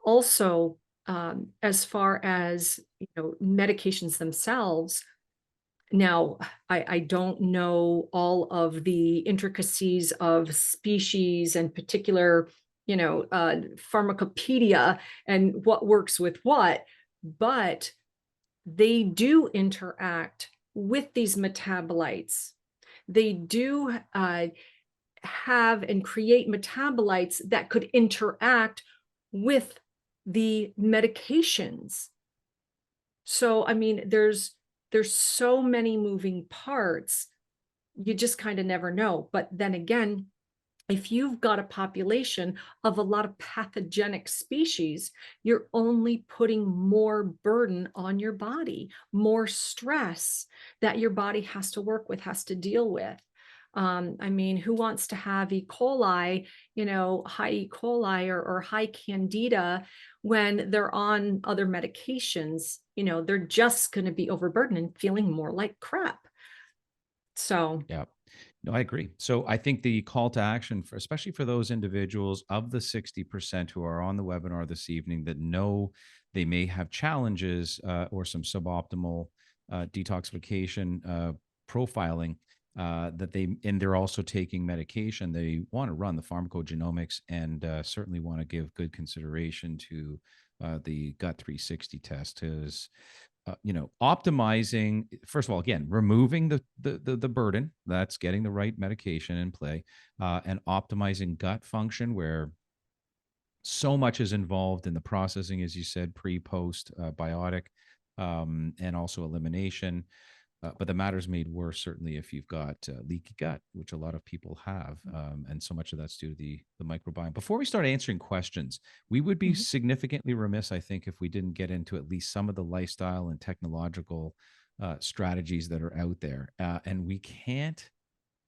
Also, as far as medications themselves, now I don't know all of the intricacies of species and particular pharmacopoeia and what works with what, but they do interact with these metabolites. They do have and create metabolites that could interact with the medications. So, I mean, there's so many moving parts. You just kind of never know. But then again, if you've got a population of a lot of pathogenic species, you're only putting more burden on your body, more stress that your body has to work with, has to deal with. I mean, who wants to have E. coli, high E. coli or high candida when they're on other medications? They're just going to be overburdened and feeling more like crap. So, Yeah. No, I agree. So I think the call to action for, especially for those individuals of the 60% who are on the webinar this evening that know they may have challenges or some suboptimal detoxification profiling, and they're also taking medication, they want to run the pharmacogenomics and certainly want to give good consideration to the gut 360 test, because optimizing, first of all, again, removing the burden, that's getting the right medication in play, and optimizing gut function, where so much is involved in the processing, as you said, pre-post biotic, and also elimination. But the matter's made worse, certainly, if you've got leaky gut, which a lot of people have. And so much of that's due to the microbiome. Before we start answering questions, we would be significantly remiss, I think, if we didn't get into at least some of the lifestyle and technological strategies that are out there. And we can't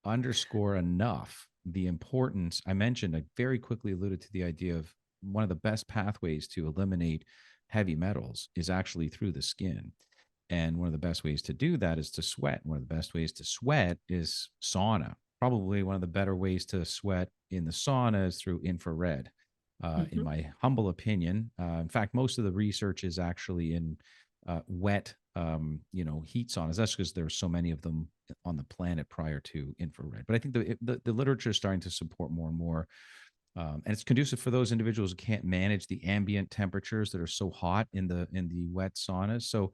underscore enough the importance. I mentioned, I very quickly alluded to the idea of one of the best pathways to eliminate heavy metals is actually through the skin. And one of the best ways to do that is to sweat. One of the best ways to sweat is sauna. Probably one of the better ways to sweat in the sauna is through infrared, in my humble opinion. In fact, most of the research is actually in wet, heat saunas. That's because there's so many of them on the planet prior to infrared. But I think the literature is starting to support more and more. And it's conducive for those individuals who can't manage the ambient temperatures that are so hot in the wet saunas. So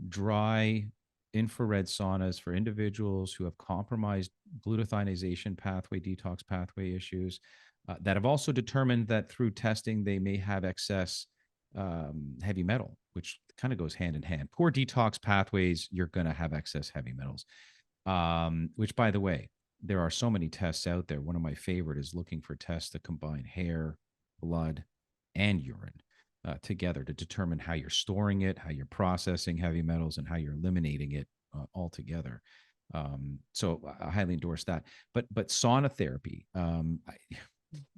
dry infrared saunas for individuals who have compromised glutathionization pathway, detox pathway issues, that have also determined that through testing they may have excess heavy metal, which kind of goes hand in hand. Poor detox pathways, you're going to have excess heavy metals, which, by the way, there are so many tests out there. One of my favorite is looking for tests that combine hair, blood, and urine together to determine how you're storing it, how you're processing heavy metals, and how you're eliminating it all together. So I highly endorse that. But sauna therapy,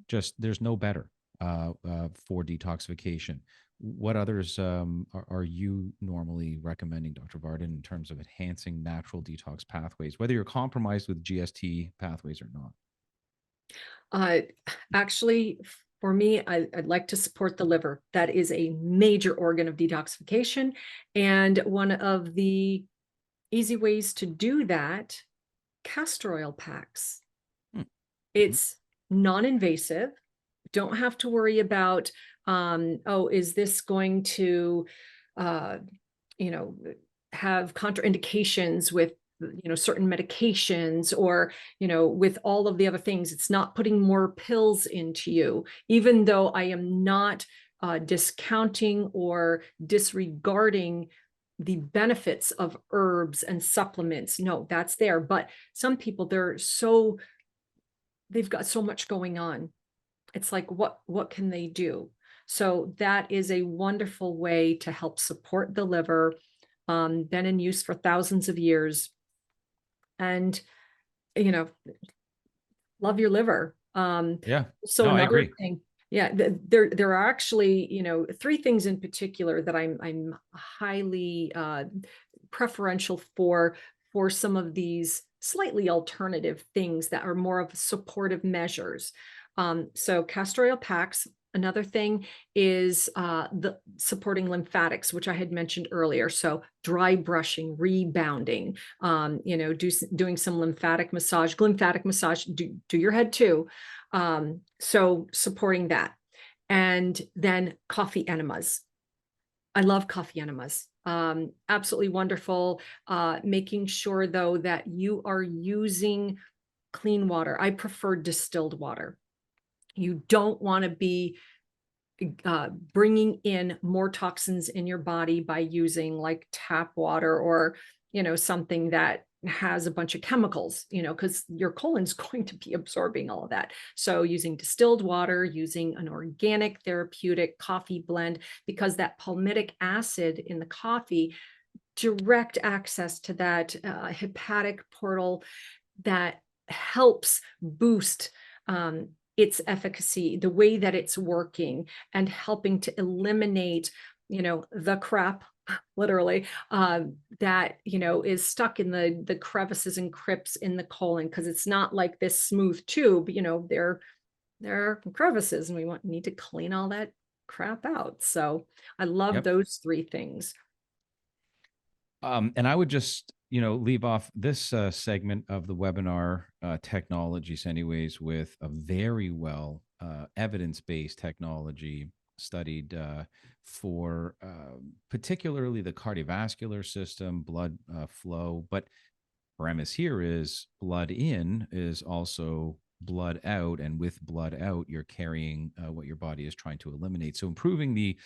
there's no better for detoxification. What others are you normally recommending, Dr. Varden, in terms of enhancing natural detox pathways, whether you're compromised with GST pathways or not? Actually, For me, I'd like to support the liver. That is a major organ of detoxification. And one of the easy ways to do that, castor oil packs. Hmm. Mhm. It's non-invasive. Don't have to worry about, oh, is this going to, uh, you know, have contraindications with, certain medications, or, with all of the other things. It's not putting more pills into you, even though I am not discounting or disregarding the benefits of herbs and supplements. No, that's there. But some people, they've got so much going on. It's like, what can they do? So that is a wonderful way to help support the liver, been in use for thousands of years. And, you know, love your liver. Yeah. So No, I another agree. thing, yeah, there are actually, three things in particular that I'm highly preferential for some of these slightly alternative things that are more of supportive measures. So castor oil packs. Another thing is the supporting lymphatics, which I had mentioned earlier. So dry brushing, rebounding, doing some lymphatic massage. Glymphatic massage, do your head too. So supporting that. And then coffee enemas. I love coffee enemas. Absolutely wonderful. Making sure though that you are using clean water. I prefer distilled water. You don't want to be bringing in more toxins in your body by using like tap water, or something that has a bunch of chemicals, because your colon's going to be absorbing all of that. So using distilled water, using an organic therapeutic coffee blend, because that palmitic acid in the coffee, direct access to that hepatic portal that helps boost its efficacy, the way that it's working, and helping to eliminate, the crap, literally, that, is stuck in the crevices and crypts in the colon, because it's not like this smooth tube, there are crevices, and need to clean all that crap out. So I love Yep. those three things. And I would just, leave off this segment of the webinar, technologies, anyways, with a very well evidence-based technology studied for particularly the cardiovascular system, blood flow. But premise here is blood in is also blood out, and with blood out, you're carrying what your body is trying to eliminate. So improving the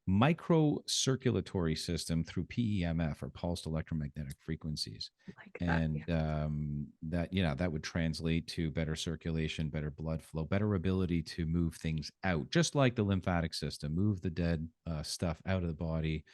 microcirculatory system through PEMF, or pulsed electromagnetic frequencies. Like that. Yeah. And that would translate to better circulation, better blood flow, better ability to move things out, just like the lymphatic system, move the dead stuff out of the body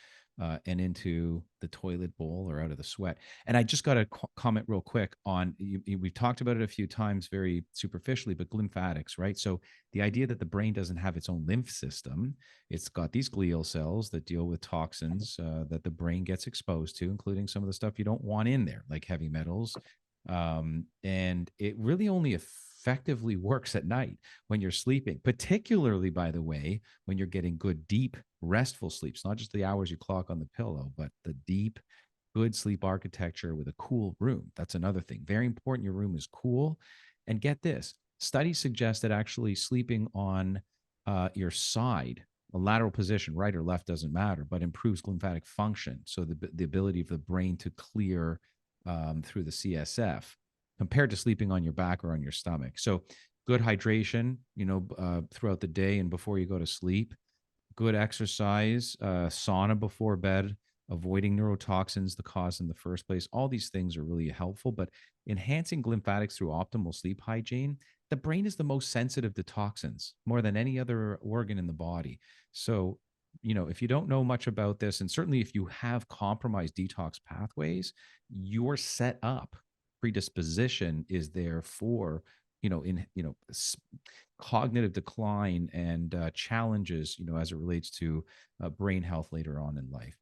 and into the toilet bowl or out of the sweat. And I just got to comment real quick on we've talked about it a few times very superficially, but lymphatics, right? So the idea that the brain doesn't have its own lymph system, it's got these glial cells that deal with toxins that the brain gets exposed to, including some of the stuff you don't want in there, like heavy metals. And it really only effectively works at night when you're sleeping, particularly, by the way, when you're getting good, deep, restful sleeps, not just the hours you clock on the pillow, but the deep, good sleep architecture with a cool room. That's another thing. Very important. Your room is cool. And get this, studies suggest that actually sleeping on your side, a lateral position, right or left, doesn't matter, but improves lymphatic function. So the ability of the brain to clear through the CSF compared to sleeping on your back or on your stomach. So good hydration, throughout the day and before you go to sleep, good exercise, sauna before bed, avoiding neurotoxins, the cause in the first place. All these things are really helpful, but enhancing lymphatics through optimal sleep hygiene. The brain is the most sensitive to toxins more than any other organ in the body. So, if you don't know much about this, and certainly if you have compromised detox pathways, you're set up. Predisposition is there for, cognitive decline and challenges, as it relates to brain health later on in life.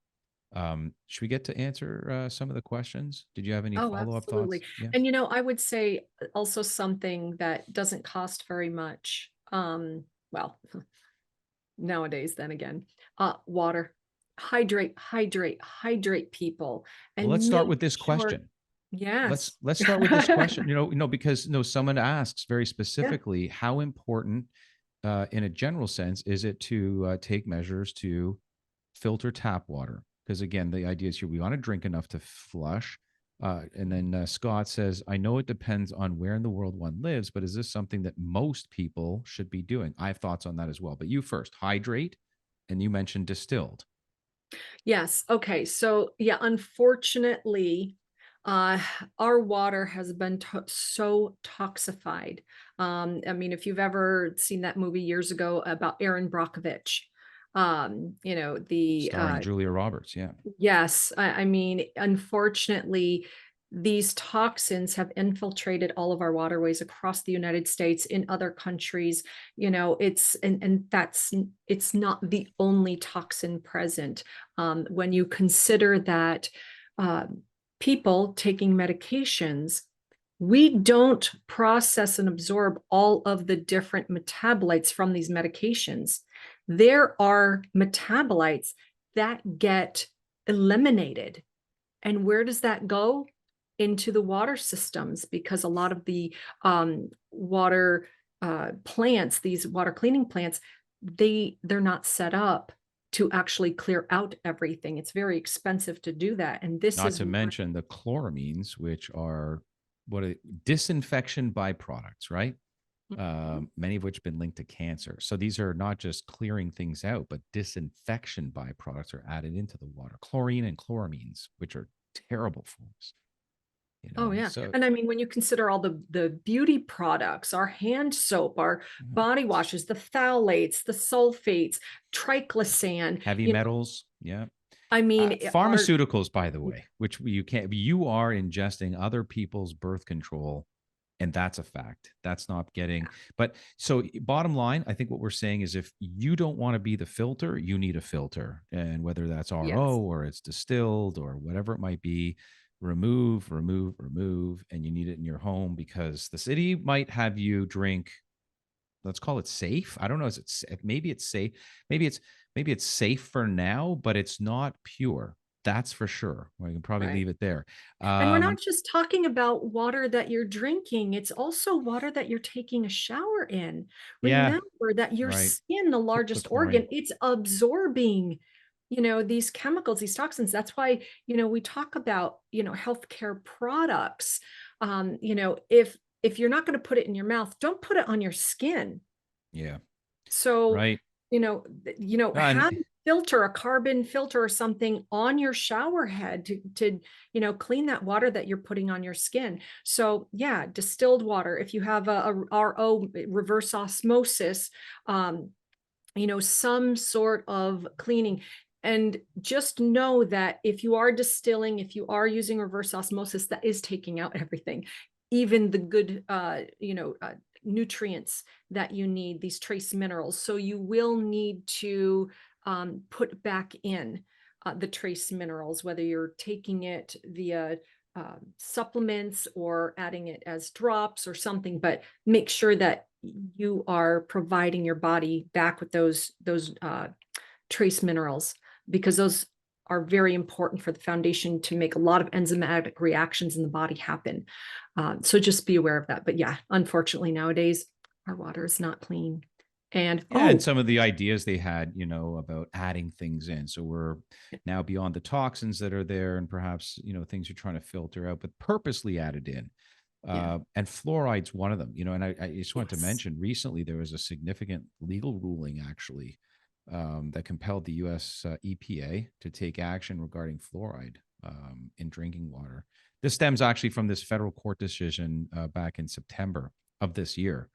Should we get to answer some of the questions? Did you have any Oh, follow-up absolutely. thoughts? Yeah. And I would say also something that doesn't cost very much. well, nowadays, then again, water, hydrate people Well, let's and start make with this sure. question. Let's Yes. let's start with this question. Because someone asks very Yeah. specifically, how important, in a general sense, is it to take measures to filter tap water? Because again, the idea is here we want to drink enough to flush. And then Scott says, I know it depends on where in the world one lives, but is this something that most people should be doing? I have thoughts on that as well. But you first, hydrate, and you mentioned distilled. Yes. Okay. So, yeah, unfortunately, uh, our water has been so toxified. I mean, if you've ever seen that movie years ago about Aaron Brockovich, the Starring Julia Roberts. Yeah. yes, I mean, unfortunately, these toxins have infiltrated all of our waterways across the United States, in other countries. It's and that's it's not the only toxin present. When you consider that uh, people taking medications, we don't process and absorb all of the different metabolites from these medications. There are metabolites that get eliminated. And where does that go? Into the water systems, because a lot of the water plants, these water cleaning plants, they're not set up to actually clear out everything. It's very expensive to do that. And this Not is to where, mention the chloramines, which are disinfection byproducts, right? Mhm. Many of which have been linked to cancer. So these are not just clearing things out, but disinfection byproducts are added into the water. Chlorine and chloramines, which are terrible for us. Oh yeah. So And I mean, when you consider all the beauty products, our hand soap, our mhm. body washes, the phthalates, the sulfates, triclosan, Heavy metals, yeah. I mean, our Pharmaceuticals, by the way, which you can't, you are ingesting other people's birth control, and that's a fact. That's not getting, but so bottom line, I think what we're saying is if you don't want to be the filter, you need a filter. And whether that's RO yes, or it's distilled or whatever it might be, remove, and you need it in your home because the city might have you drink, let's call it safe. I don't know. Is it maybe it's safe? Maybe it's maybe it's safe for now, but it's not pure. That's for sure. We can probably right. leave it there. And we're not Um, just talking about water that you're drinking, it's also water that you're taking a shower in. yeah, Remember that your right. skin, the Full of largest organ, chlorine. it's absorbing, these chemicals, these toxins. That's why, we talk about, healthcare products. If you're not going to put it in your mouth, don't put it on your skin. Yeah, So, right. have And a filter, a carbon filter or something on your shower head to clean that water that you're putting on your skin. So yeah, distilled water. If you have a RO, reverse osmosis, some sort of cleaning. And just know that if you are distilling, if you are using reverse osmosis, that is taking out everything, even the good, nutrients that you need, these trace minerals. So you will need to put back in the trace minerals, whether you're taking it via supplements or adding it as drops or something, but make sure that you are providing your body back with those trace minerals, because those are very important for the foundation to make a lot of enzymatic reactions in the body happen. So just be aware of that. But yeah, unfortunately nowadays our water is not clean. And yeah, and some of the ideas they had, about adding things in. So we're now beyond the toxins that are there, and perhaps things you're trying to filter out, but purposely added in. yeah, And fluoride's one of them. And I just wanted to yes, mention recently there was a significant legal ruling actually that compelled the U.S. EPA to take action regarding fluoride in drinking water. This stems actually from this federal court decision back in September of this year,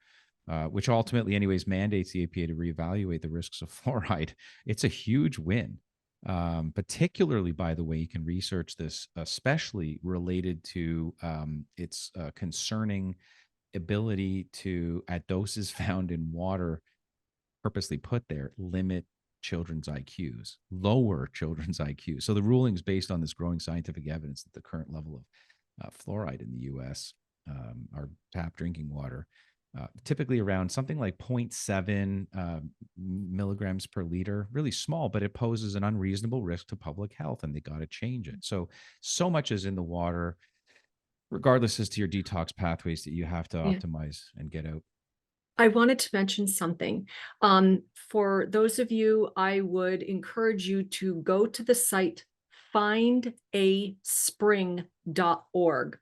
which ultimately, anyways, mandates the EPA to reevaluate the risks of fluoride. It's a huge win. Particularly, by the way, you can research this, especially related to its concerning ability to, at doses found in water, purposely put there, limit children's IQs, lower children's IQs. So the ruling is based on this growing scientific evidence that the current level of fluoride in the U.S., our tap drinking water, typically around something like zero point 0.7 milligrams per liter, really small, but it poses an unreasonable risk to public health, and they got to change it. So much is in the water, regardless as to your detox pathways, that you have to Yeah. optimize and get out. I wanted to mention something. For those of you, I would encourage you to go to the site findaspring.org.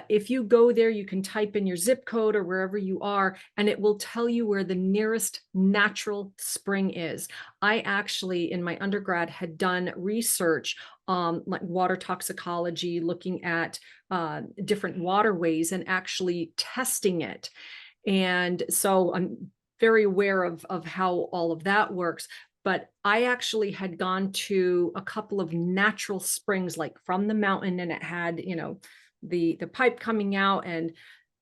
If you go there, you can type in your zip code or wherever you are, and it will tell you where the nearest natural spring is. I actually, in my undergrad, had done research like water toxicology, looking at different waterways and actually testing it. And so I'm very aware of how all of that works. But I actually had gone to a couple of natural springs, like from the mountain, and it had, the pipe coming out, and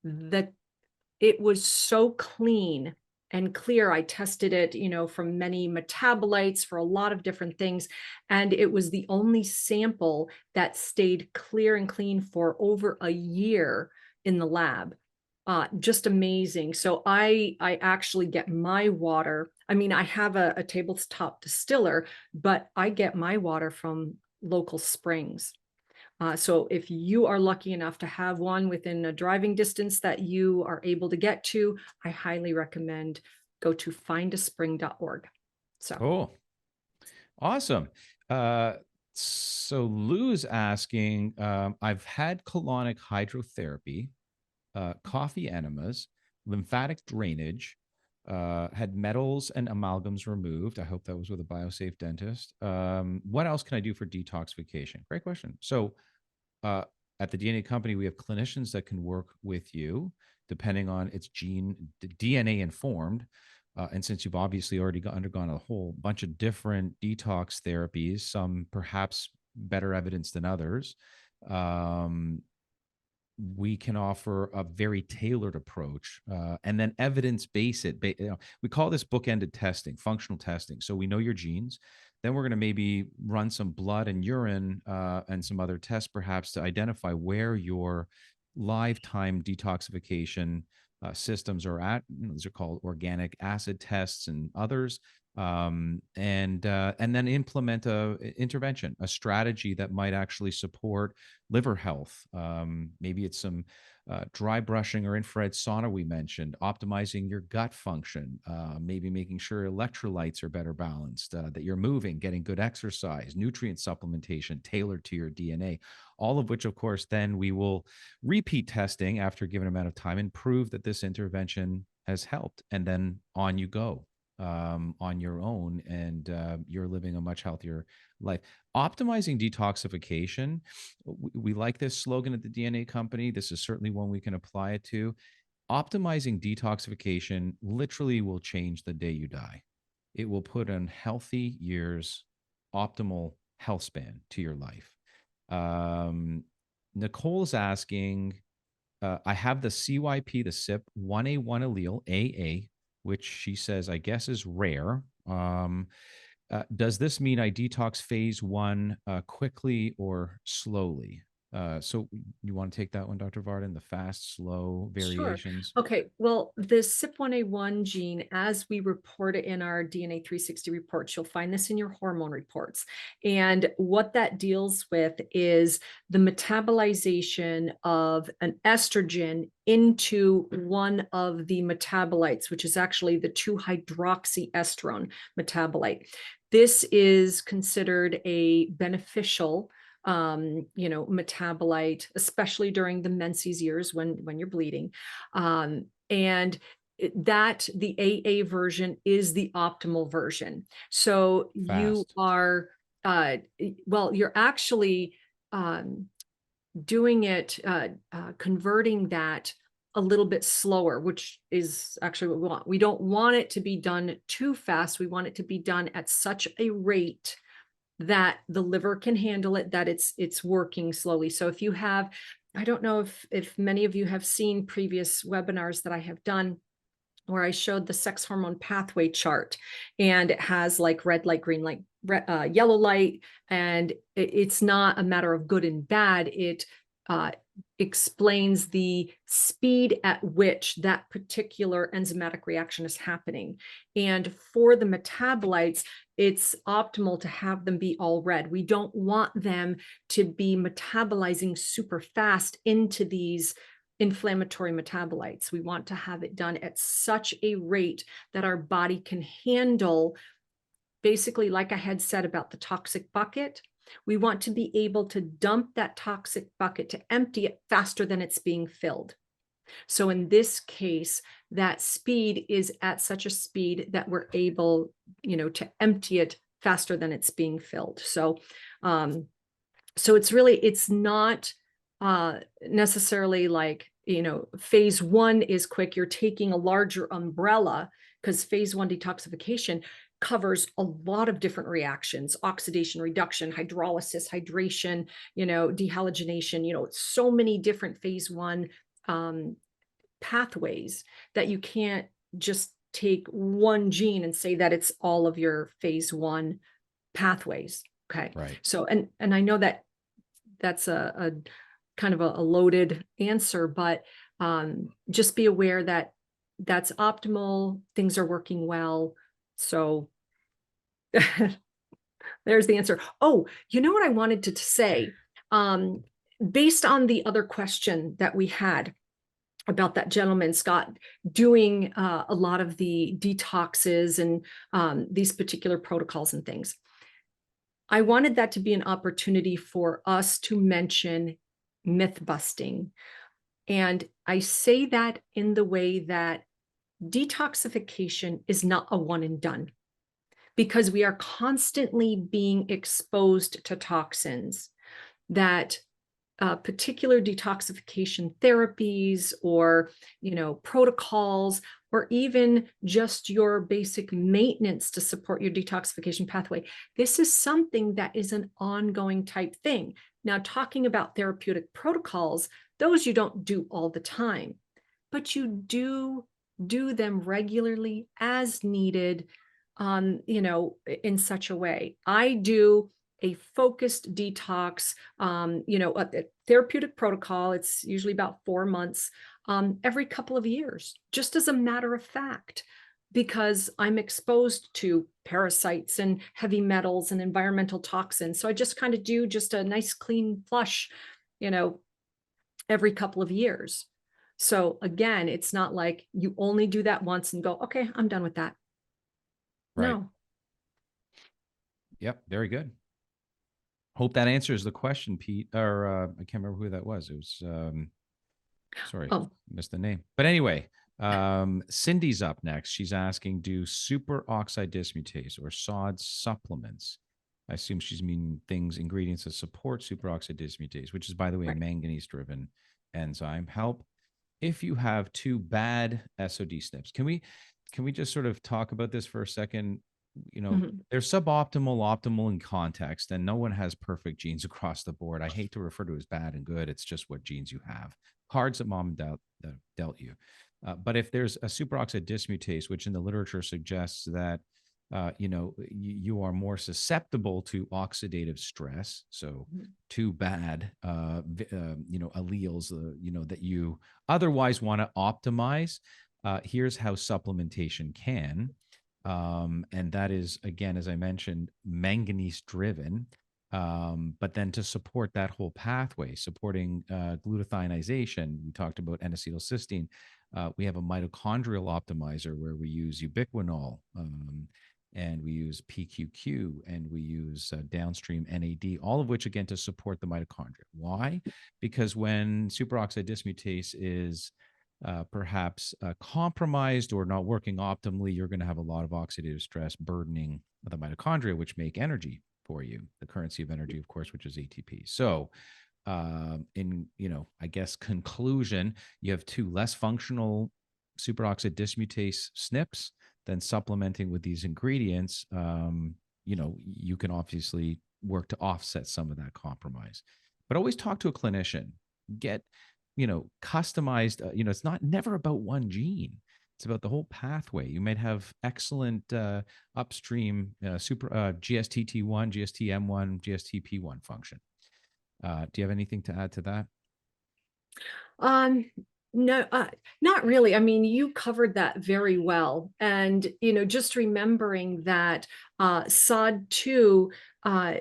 that it was so clean and clear. I tested it, from many metabolites for a lot of different things. And it was the only sample that stayed clear and clean for over a year in the lab. Just amazing. So I actually get my water. I mean, I have a tabletop distiller, but I get my water from local springs. So if you are lucky enough to have one within a driving distance that you are able to get to, I highly recommend go to findaspring.org. So Oh, awesome. So Lou's asking, I've had colonic hydrotherapy, coffee enemas, lymphatic drainage, had metals and amalgams removed. I hope that was with a biosafe dentist. What else can I do for detoxification? Great question. So uh, at the DNA company, we have clinicians that can work with you depending on its DNA informed. And since you've obviously already undergone a whole bunch of different detox therapies, some perhaps better evidence than others, we can offer a very tailored approach, and then evidence base it. We call this bookended testing, functional testing. So we know your genes, then we're going to maybe run some blood and urine, and some other tests perhaps to identify where your lifetime detoxification systems are at. These are called organic acid tests and others. And then implement a intervention, a strategy that might actually support liver health. Maybe it's some dry brushing or infrared sauna we mentioned, optimizing your gut function, maybe making sure electrolytes are better balanced, that you're moving, getting good exercise, nutrient supplementation tailored to your DNA. All of which, of course, then we will repeat testing after a given amount of time and prove that this intervention has helped. And then on you go, on your own, and you're living a much healthier life. Optimizing detoxification, we like this slogan at the DNA company. This is certainly one we can apply it to. Optimizing detoxification literally will change the day you die. It will put in healthy years, optimal health span to your life. Nicole's asking, I have the CYP, the CYP1A1 allele, AA, which she says, I guess, is rare. Does this mean I detox phase one quickly or slowly? So you want to take that one, Dr. Varden, the fast, slow sure. variations? Okay. Well, the CYP1A1 gene, as we report it in our DNA 360 reports, you'll find this in your hormone reports. And what that deals with is the metabolization of an estrogen into one of the metabolites, which is actually the 2-hydroxyestrone metabolite. This is considered a beneficial metabolite, especially during the menses years when you're bleeding. And that the AA version is the optimal version. So you Fast. are, you're actually doing it, converting that a little bit slower, which is actually what we want. We don't want it to be done too fast. We want it to be done at such a rate that the liver can handle it, that it's working slowly. So if you have, I don't know if many of you have seen previous webinars that I have done where I showed the sex hormone pathway chart, and it has like red light, green light, yellow light, and it's not a matter of good and bad. It uh, explains the speed at which that particular enzymatic reaction is happening. And for the metabolites, it's optimal to have them be all red. We don't want them to be metabolizing super fast into these inflammatory metabolites. We want to have it done at such a rate that our body can handle, basically, like I had said about the toxic bucket. We want to be able to dump that toxic bucket, to empty it faster than it's being filled. So in this case, that speed is at such a speed that we're able, to empty it faster than it's being filled. So it's not necessarily like, phase one is quick. You're taking a larger umbrella, because phase one detoxification covers a lot of different reactions: oxidation, reduction, hydrolysis, hydration, dehalogenation, so many different phase one pathways that you can't just take one gene and say that it's all of your phase one pathways. Okay. Right. So, and I know that that's a kind of a loaded answer, but just be aware that that's optimal. Things are working well. So there's the answer. Oh, you know what I wanted to say? Based on the other question that we had about that gentleman, Scott, doing a lot of the detoxes and these particular protocols and things, I wanted that to be an opportunity for us to mention myth busting. And I say that in the way that detoxification is not a one and done, because we are constantly being exposed to toxins that particular detoxification therapies or protocols, or even just your basic maintenance to support your detoxification pathway. This is something that is an ongoing type thing. Now, talking about therapeutic protocols, those you don't do all the time, but you do them regularly as needed, in such a way. I do a focused detox, a therapeutic protocol. It's usually about 4 months, every couple of years, just as a matter of fact, because I'm exposed to parasites and heavy metals and environmental toxins. So I just kind of do just a nice clean flush, every couple of years. So again, it's not like you only do that once and go, okay, I'm done with that. Right. No. Yep. Very good. Hope that answers the question, Pete. Or I can't remember who that was. It was sorry, Oh, missed the name. But anyway, Cindy's up next. She's asking, do superoxide dismutase or SOD supplements? I assume she's meaning ingredients that support superoxide dismutase, which is, by the way, a right. manganese-driven enzyme, help if you have two bad SOD SNPs. Can we just sort of talk about this for a second? They're suboptimal, optimal in context, and no one has perfect genes across the board. I hate to refer to as bad and good. It's just what genes you have, cards that mom and dad dealt you. But if there's a superoxide dismutase, which in the literature suggests that you are more susceptible to oxidative stress, so two bad alleles that you otherwise want to optimize, here's how supplementation can. And that is, again, as I mentioned, manganese driven. But then to support that whole pathway, supporting glutathionization, we talked about N-acetylcysteine. We have a mitochondrial optimizer where we use ubiquinol, and we use PQQ, and we use downstream NAD, all of which, again, to support the mitochondria. Why? Because when superoxide dismutase is perhaps compromised or not working optimally, you're going to have a lot of oxidative stress burdening the mitochondria, which make energy for you, the currency of energy, of course, which is ATP. So I guess conclusion, you have two less functional superoxide dismutase SNPs, then supplementing with these ingredients, you can obviously work to offset some of that compromise. But always talk to a clinician. Get customized. It's never about one gene. It's about the whole pathway. You might have excellent upstream GSTT1, GSTM1, GSTP1 function. Do you have anything to add to that? Um, no, not really. I mean, you covered that very well. And, just remembering that SOD2, uh,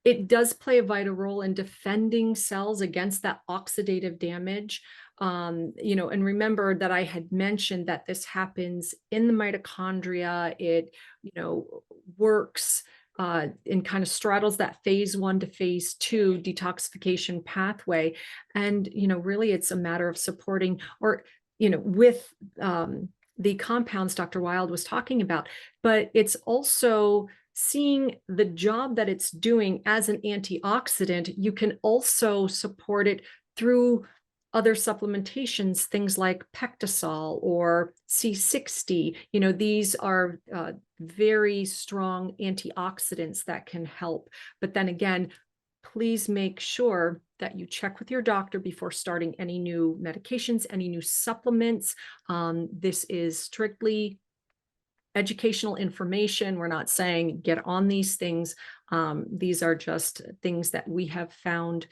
it does play a vital role in defending cells against that oxidative damage. And remember that I had mentioned that this happens in the mitochondria. It, works and kind of straddles that phase 1 to phase 2 detoxification pathway. And, really it's a matter of supporting or, with the compounds Dr. Wild was talking about, but it's also seeing the job that it's doing as an antioxidant. You can also support it through other supplementations, things like Pectosol or C60. These are very strong antioxidants that can help. But then again, please make sure that you check with your doctor before starting any new medications, any new supplements. This is strictly educational information. We're not saying get on these things. These are just things that we have found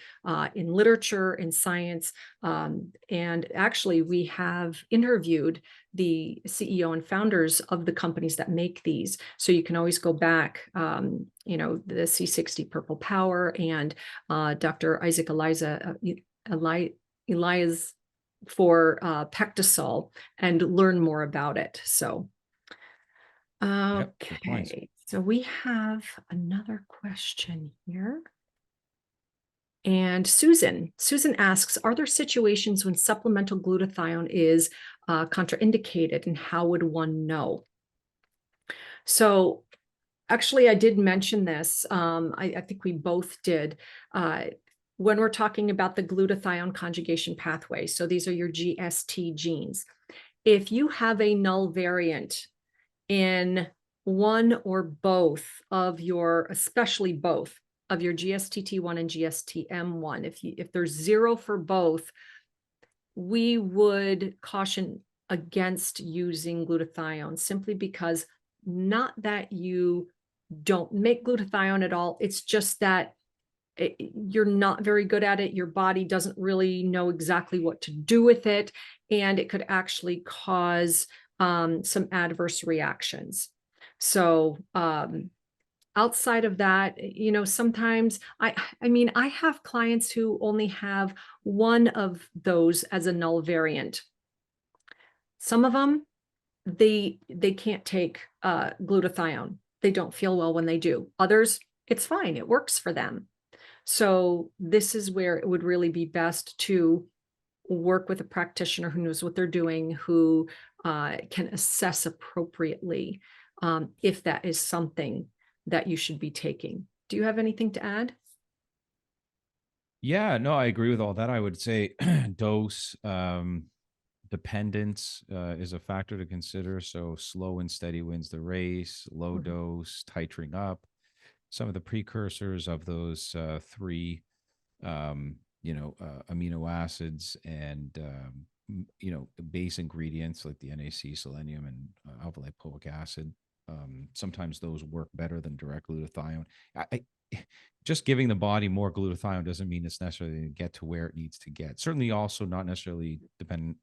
in literature, in science. And actually, we have interviewed the CEO and founders of the companies that make these. So you can always go back, the C60 Purple Power and Dr. Isaac Elias for Pectosol and learn more about it. So Yep, good points. okay, so we have another question here. And Susan asks, are there situations when supplemental glutathione is contraindicated, and how would one know? So actually, I did mention this. I think we both did. When we're talking about the glutathione conjugation pathway, so these are your GST genes. If you have a null variant in one or both of your, especially both of your GSTT1 and GSTM1, if there's 0 for both, we would caution against using glutathione, simply because, not that you don't make glutathione at all, it's just that you're not very good at it. Your body doesn't really know exactly what to do with it, and it could actually cause some adverse reactions. So outside of that, sometimes I have clients who only have one of those as a null variant. Some of them, they can't take glutathione. They don't feel well when they do. Others, it's fine. It works for them. So this is where it would really be best to work with a practitioner who knows what they're doing, who can assess appropriately if that is something that you should be taking. Do you have anything to add? Yeah, no, I agree with all that. I would say dose dependence is a factor to consider. So slow and steady wins the race, low Mhm. dose, titrating up. Some of the precursors of those three, amino acids and, base ingredients like the NAC, selenium, and alpha lipoic acid. Sometimes those work better than direct glutathione. I just giving the body more glutathione doesn't mean it's necessarily going to get to where it needs to get. Certainly, also not necessarily dependent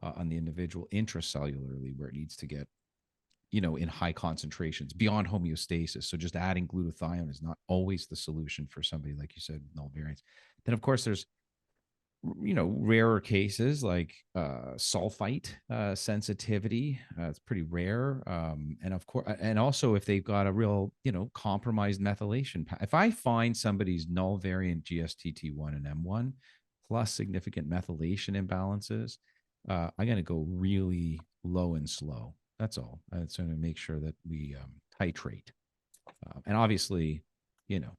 on the individual intracellularly where it needs to get, in high concentrations beyond homeostasis. So just adding glutathione is not always the solution for somebody, like you said, with null variants. Then, of course, there's, rarer cases like sulfite sensitivity. It's pretty rare. And of course, and also if they've got a real, compromised methylation. If I find somebody's null variant GSTT1 and M1 plus significant methylation imbalances, I'm going to go really low and slow. That's all. It's going to make sure that we titrate. And obviously, you know,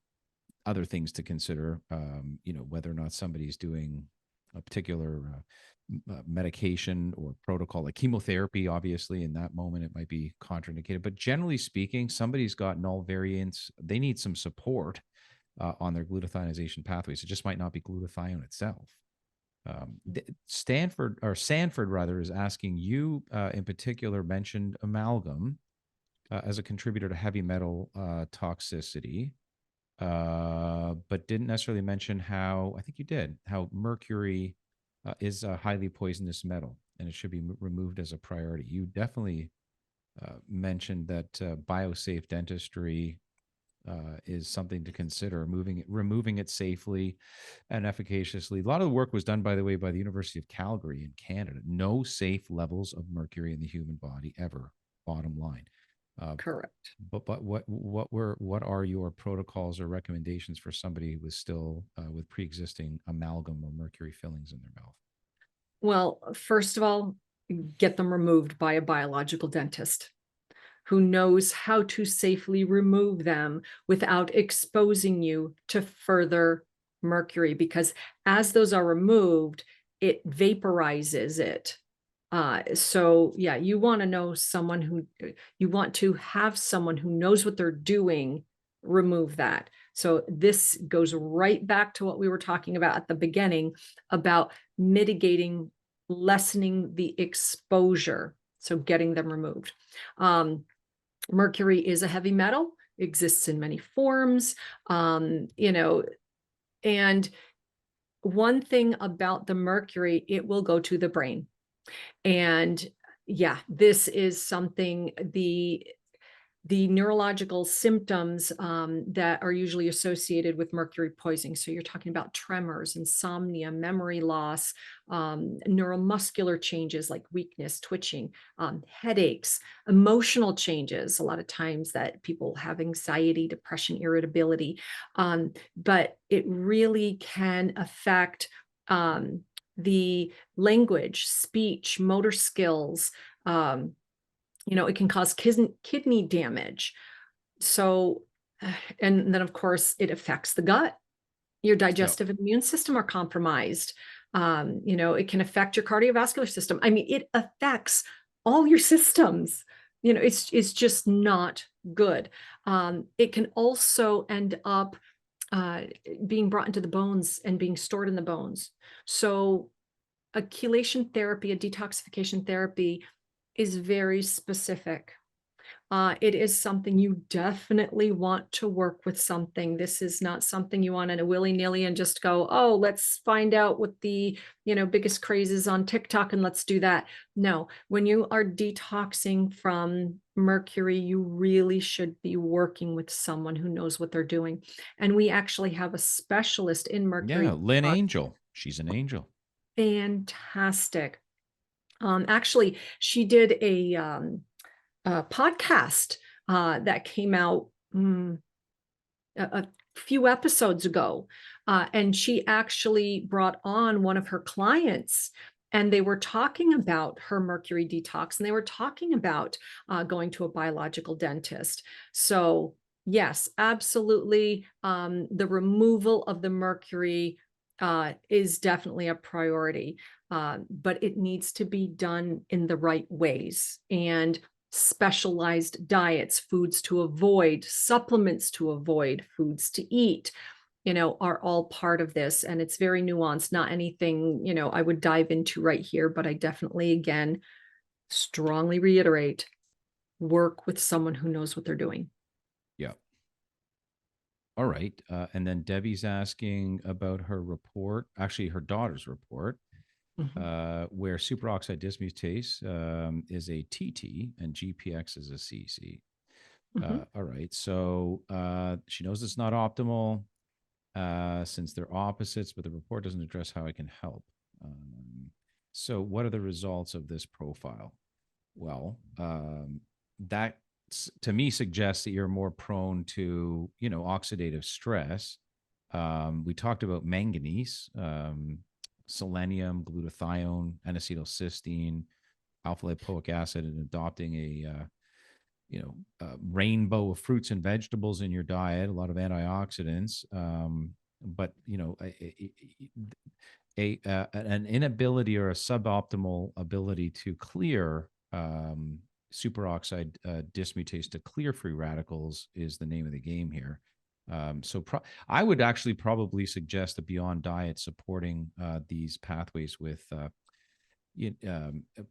other things to consider, whether or not somebody's doing a particular medication or protocol, like chemotherapy. Obviously, in that moment, it might be contraindicated. But generally speaking, somebody's got null variants. They need some support on their glutathionization pathways. It just might not be glutathione itself. Sanford rather is asking you in particular mentioned amalgam as a contributor to heavy metal toxicity. but didn't necessarily mention how, I think you did, how mercury is a highly poisonous metal and it should be removed as a priority. You definitely mentioned that biosafe dentistry is something to consider, removing it safely and efficaciously. A lot of the work was done, by the way, by the University of Calgary in Canada. No safe levels of mercury in the human body ever. Bottom line. Uh, Correct. but what are your protocols or recommendations for somebody who is still with pre-existing amalgam or mercury fillings in their mouth? Well, first of all, get them removed by a biological dentist who knows how to safely remove them without exposing you to further mercury, because as those are removed, it vaporizes it. So yeah, you want to know someone who, you want to have someone who knows what they're doing remove that. So this goes right back to what we were talking about at the beginning about mitigating, lessening the exposure. So getting them removed. Mercury is a heavy metal, exists in many forms, and one thing about the mercury, it will go to the brain. And yeah, this is something, the neurological symptoms that are usually associated with mercury poisoning. So you're talking about tremors, insomnia, memory loss, neuromuscular changes like weakness, twitching, headaches, emotional changes. A lot of times that people have anxiety, depression, irritability, but it really can affect the language, speech, motor skills. It can cause kidney damage. So, and then of course it affects the gut. Your Yeah. digestive and immune system are compromised. It can affect your cardiovascular system. I mean, it affects all your systems. It's just not good. It can also end up uh, being brought into the bones and being stored in the bones. So a chelation therapy, a detoxification therapy is very specific. It is something you definitely want to work with something. This is not something you want to willy-nilly and just go, oh, let's find out what the biggest craze is on TikTok and let's do that. No, when you are detoxing from mercury, you really should be working with someone who knows what they're doing. And we actually have a specialist in Yeah. mercury Lynn detox. Angel. She's an angel. Fantastic. Actually, she did a podcast that came out a few episodes ago. And she actually brought on one of her clients, and they were talking about her mercury detox, and they were talking about going to a biological dentist. So yes, absolutely. The removal of the mercury is definitely a priority, but it needs to be done in the right ways. And specialized diets, foods to avoid, supplements to avoid, foods to eat, are all part of this. And it's very nuanced, not anything, I would dive into right here, but I definitely, again, strongly reiterate, work with someone who knows what they're doing. Yeah. All right. And then Debbie's asking about her report, actually, her daughter's report, Mhm. where superoxide dismutase is a TT and GPX is a CC. Mhm. All right. So she knows it's not optimal since they're opposites, but the report doesn't address how I can help. So, what are the results of this profile? Well, that to me suggests that you're more prone to, oxidative stress. We talked about manganese, selenium, glutathione, N-acetylcysteine, alpha lipoic acid, and adopting a rainbow of fruits and vegetables in your diet, a lot of antioxidants. But an inability or a suboptimal ability to clear superoxide dismutase to clear free radicals is the name of the game here. I would actually probably suggest a beyond diet supporting these pathways with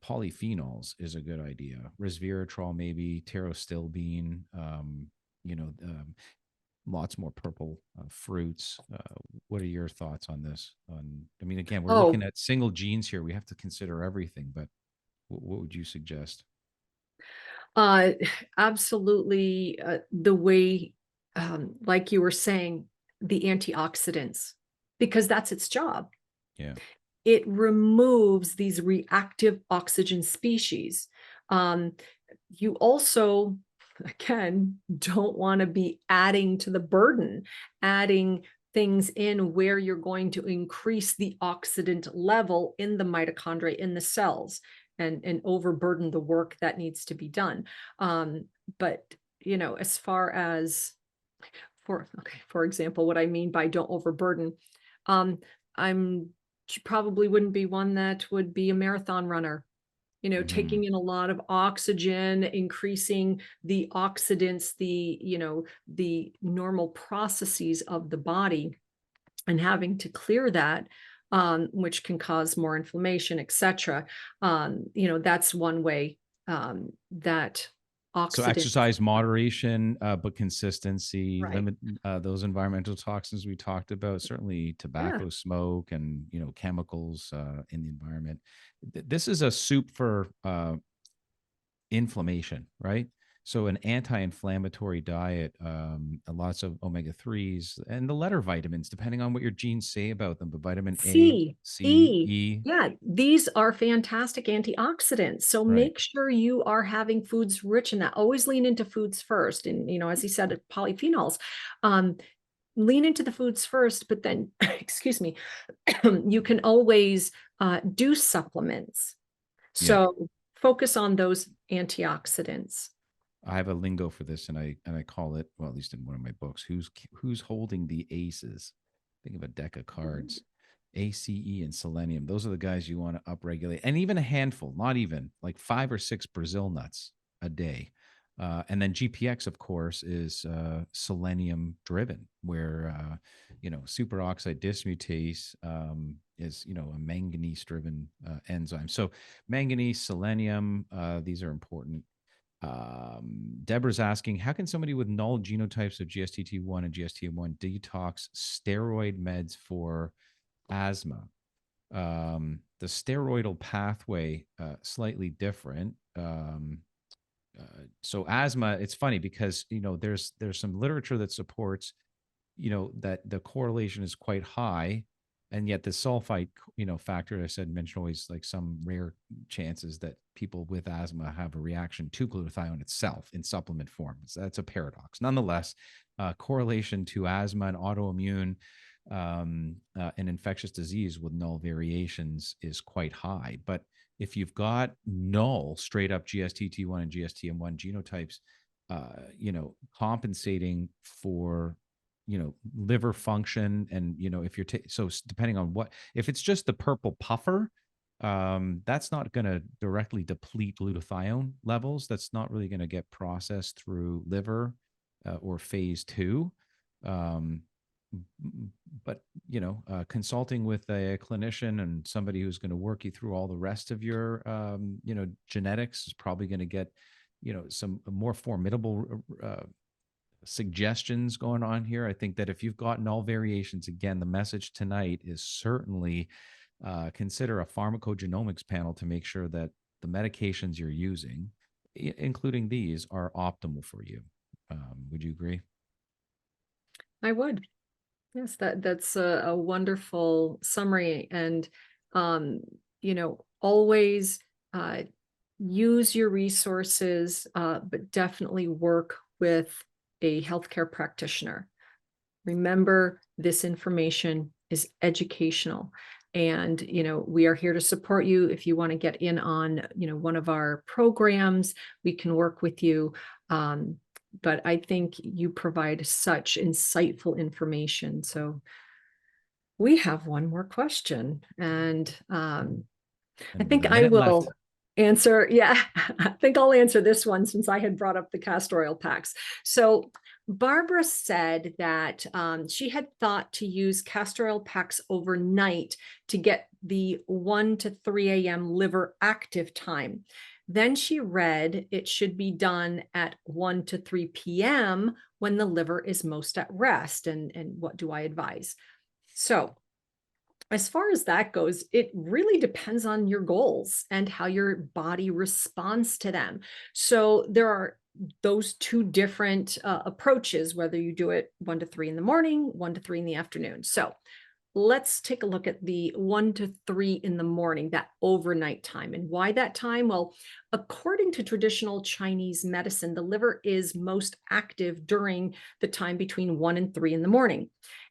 polyphenols is a good idea. Resveratrol, maybe pterostilbene, you know, um, lots more purple fruits. What are your thoughts on this? I mean, again, we're looking Oh, at single genes here. We have to consider everything, but what would you suggest? uh, absolutely. The way, like you were saying, the antioxidants, because that's its job. Yeah. It removes these reactive oxygen species. Um, you also, again, don't want to be adding to the burden, adding things in where you're going to increase the oxidant level in the mitochondria, in the cells, and overburden the work that needs to be done. But, as far as for example, what I mean by don't overburden, um, I'm probably wouldn't be one that would be a marathon runner. Hmm. Taking in a lot of oxygen, increasing the oxidants, the normal processes of the body, and having to clear that, which can cause more inflammation, etc. That's one way that So oxidants. exercise moderation, but consistency, Right. limit those environmental toxins we talked about, certainly Yeah. tobacco smoke and, chemicals in the environment. This is a soup for inflammation, right? So an anti-inflammatory diet, lots of omega-3s and the letter vitamins, depending on what your genes say about them, but vitamin A, C, C, E. E, Yeah, these are fantastic antioxidants. So right. make sure you are having foods rich in that. Always lean into foods first. And, as he said, polyphenols. Um, Lean into the foods first, but then, excuse me, you can always do supplements. Yeah. So focus on those antioxidants. I have a lingo for this, and I call it, well, at least in one of my books, who's holding the aces. Think of a deck of cards. ACE and selenium. Those are the guys you want to upregulate, and even a handful, not even like 5 or 6 Brazil nuts a day. And then GPX, of course, is selenium driven, where superoxide dismutase is a manganese driven enzyme. So manganese, selenium, these are important. Deborah's asking, how can somebody with null genotypes of GST1 and GST1 detox steroid meds for asthma? The steroidal pathway slightly different. So asthma, it's funny because there's some literature that supports that the correlation is quite high, and yet the sulfite factor I said mentioned always like some rare chances that people with asthma have a reaction to glutathione itself in supplement form. So that's a paradox nonetheless. Correlation to asthma and autoimmune and infectious disease with null variations is quite high, but if you've got null straight up GSTT1 and GSTM1 genotypes, compensating for liver function, and if you're so depending on what, if it's just the purple puffer, that's not going to directly deplete glutathione levels. That's not really going to get processed through liver or phase 2. um, but consulting with a clinician and somebody who's going to work you through all the rest of your genetics is probably going to get some more formidable suggestions going on here. I think that if you've gotten all variations, again, the message tonight is certainly consider a pharmacogenomics panel to make sure that the medications you're using, including these, are optimal for you. Would you agree? I would. Yes, that's a wonderful summary. And always use your resources, but definitely work with a healthcare practitioner. Remember, this information is educational. And we are here to support you. If you want to get in on one of our programs, we can work with you. But I think you provide such insightful information. So we have one more question, and I And with think a I minute left. will answer. Yeah, I think I'll answer this one since I had brought up the castor oil packs. So Barbara said that she had thought to use castor oil packs overnight to get the 1 to 3 a.m. liver active time. Then she read it should be done at 1 to 3 p.m. when the liver is most at rest. And what do I advise? So, as far as that goes, it really depends on your goals and how your body responds to them. So, there are those two different approaches, whether you do it 1 to 3 in the morning, 1 to 3 in the afternoon. So, let's take a look at the 1 to 3 in the morning, that overnight time. And why that time? Well, according to traditional Chinese medicine, the liver is most active during the time between 1 and 3 in the morning.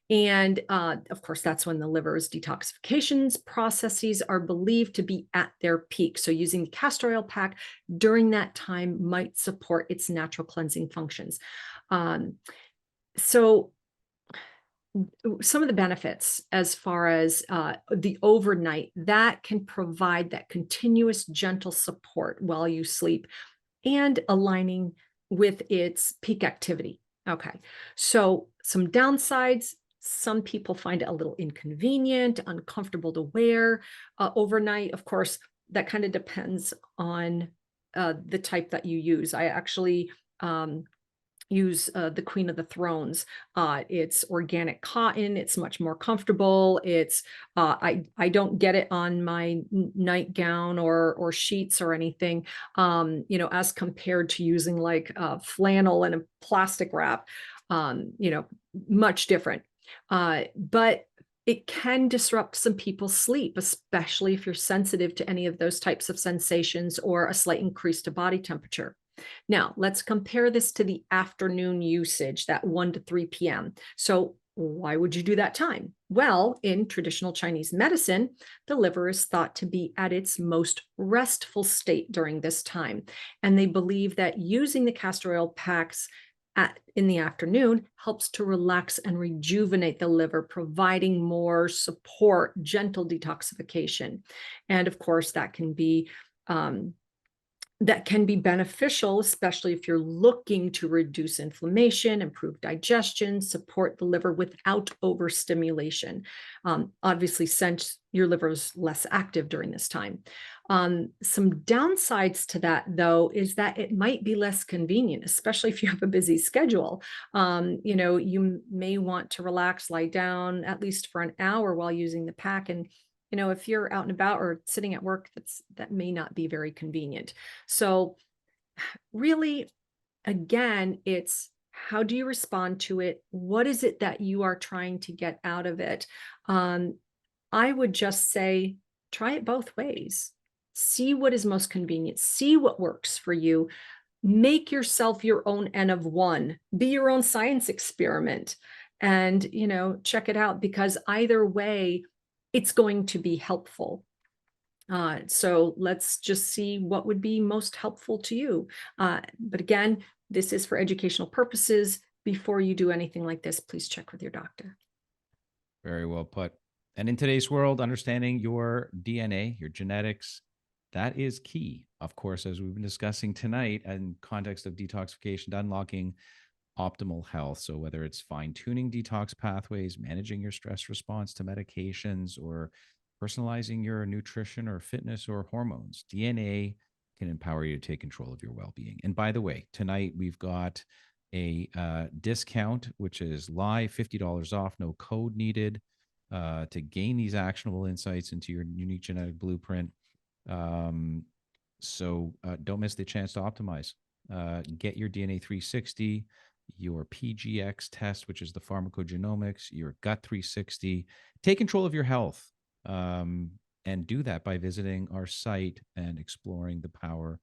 And of course, that's when the liver's detoxifications processes are believed to be at their peak. So, using the castor oil pack during that time might support its natural cleansing functions. Um, so, some of the benefits as far as the overnight that can provide that continuous gentle support while you sleep and aligning with its peak activity. Okay, so some downsides: some people find it a little inconvenient, uncomfortable to wear overnight. Of course, that kind of depends on the type that you use. I actually use the Queen of the Thrones. It's organic cotton. It's much more comfortable. It's I don't get it on my nightgown or sheets or anything. As compared to using like flannel and a plastic wrap. Much different. But it can disrupt some people's sleep, especially if you're sensitive to any of those types of sensations or a slight increase to body temperature. Now, let's compare this to the afternoon usage, that 1 to 3 p.m. So, why would you do that time? Well, in traditional Chinese medicine, the liver is thought to be at its most restful state during this time. And they believe that using the castor oil packs in the afternoon helps to relax and rejuvenate the liver, providing more support, gentle detoxification. And of course, um, that can be beneficial, especially if you're looking to reduce inflammation, improve digestion, support the liver without overstimulation. Obviously, since your liver is less active during this time. Some downsides to that, though, is that it might be less convenient, especially if you have a busy schedule. You may want to relax, lie down at least for an hour while using the pack. And if you're out and about or sitting at work, that may not be very convenient. So really, again, it's how do you respond to it? What is it that you are trying to get out of it? I would just say, try it both ways. See what is most convenient. See what works for you. Make yourself your own N of one. Be your own science experiment and, check it out, because either way, it's going to be helpful. So let's just see what would be most helpful to you. But again, this is for educational purposes. Before you do anything like this, please check with your doctor. Very well put. And in today's world, understanding your DNA, your genetics, that is key. Of course, as we've been discussing tonight, in context of detoxification, to unlocking optimal health. So whether it's fine tuning detox pathways, managing your stress response to medications, or personalizing your nutrition or fitness or hormones, DNA can empower you to take control of your well-being. And by the way, tonight we've got a discount, which is live, $50 off, no code needed, to gain these actionable insights into your unique genetic blueprint. So don't miss the chance to optimize. Get your DNA 360, your PGX test, which is the pharmacogenomics, your gut 360. Take control of your health, and do that by visiting our site and exploring the power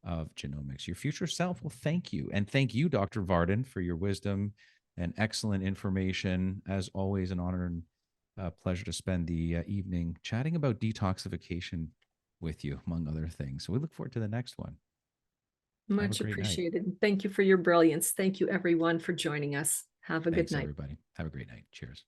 of genomics. Your future self will thank you. And thank you, Dr. Varden, for your wisdom and excellent information. As always, an honor and pleasure to spend the evening chatting about detoxification with you, among other things. So we look forward to the next one. Much appreciated. Thank you for your brilliance. Thank you, everyone, for joining us. Have a good night. Thanks, everybody. Have a great night. Cheers.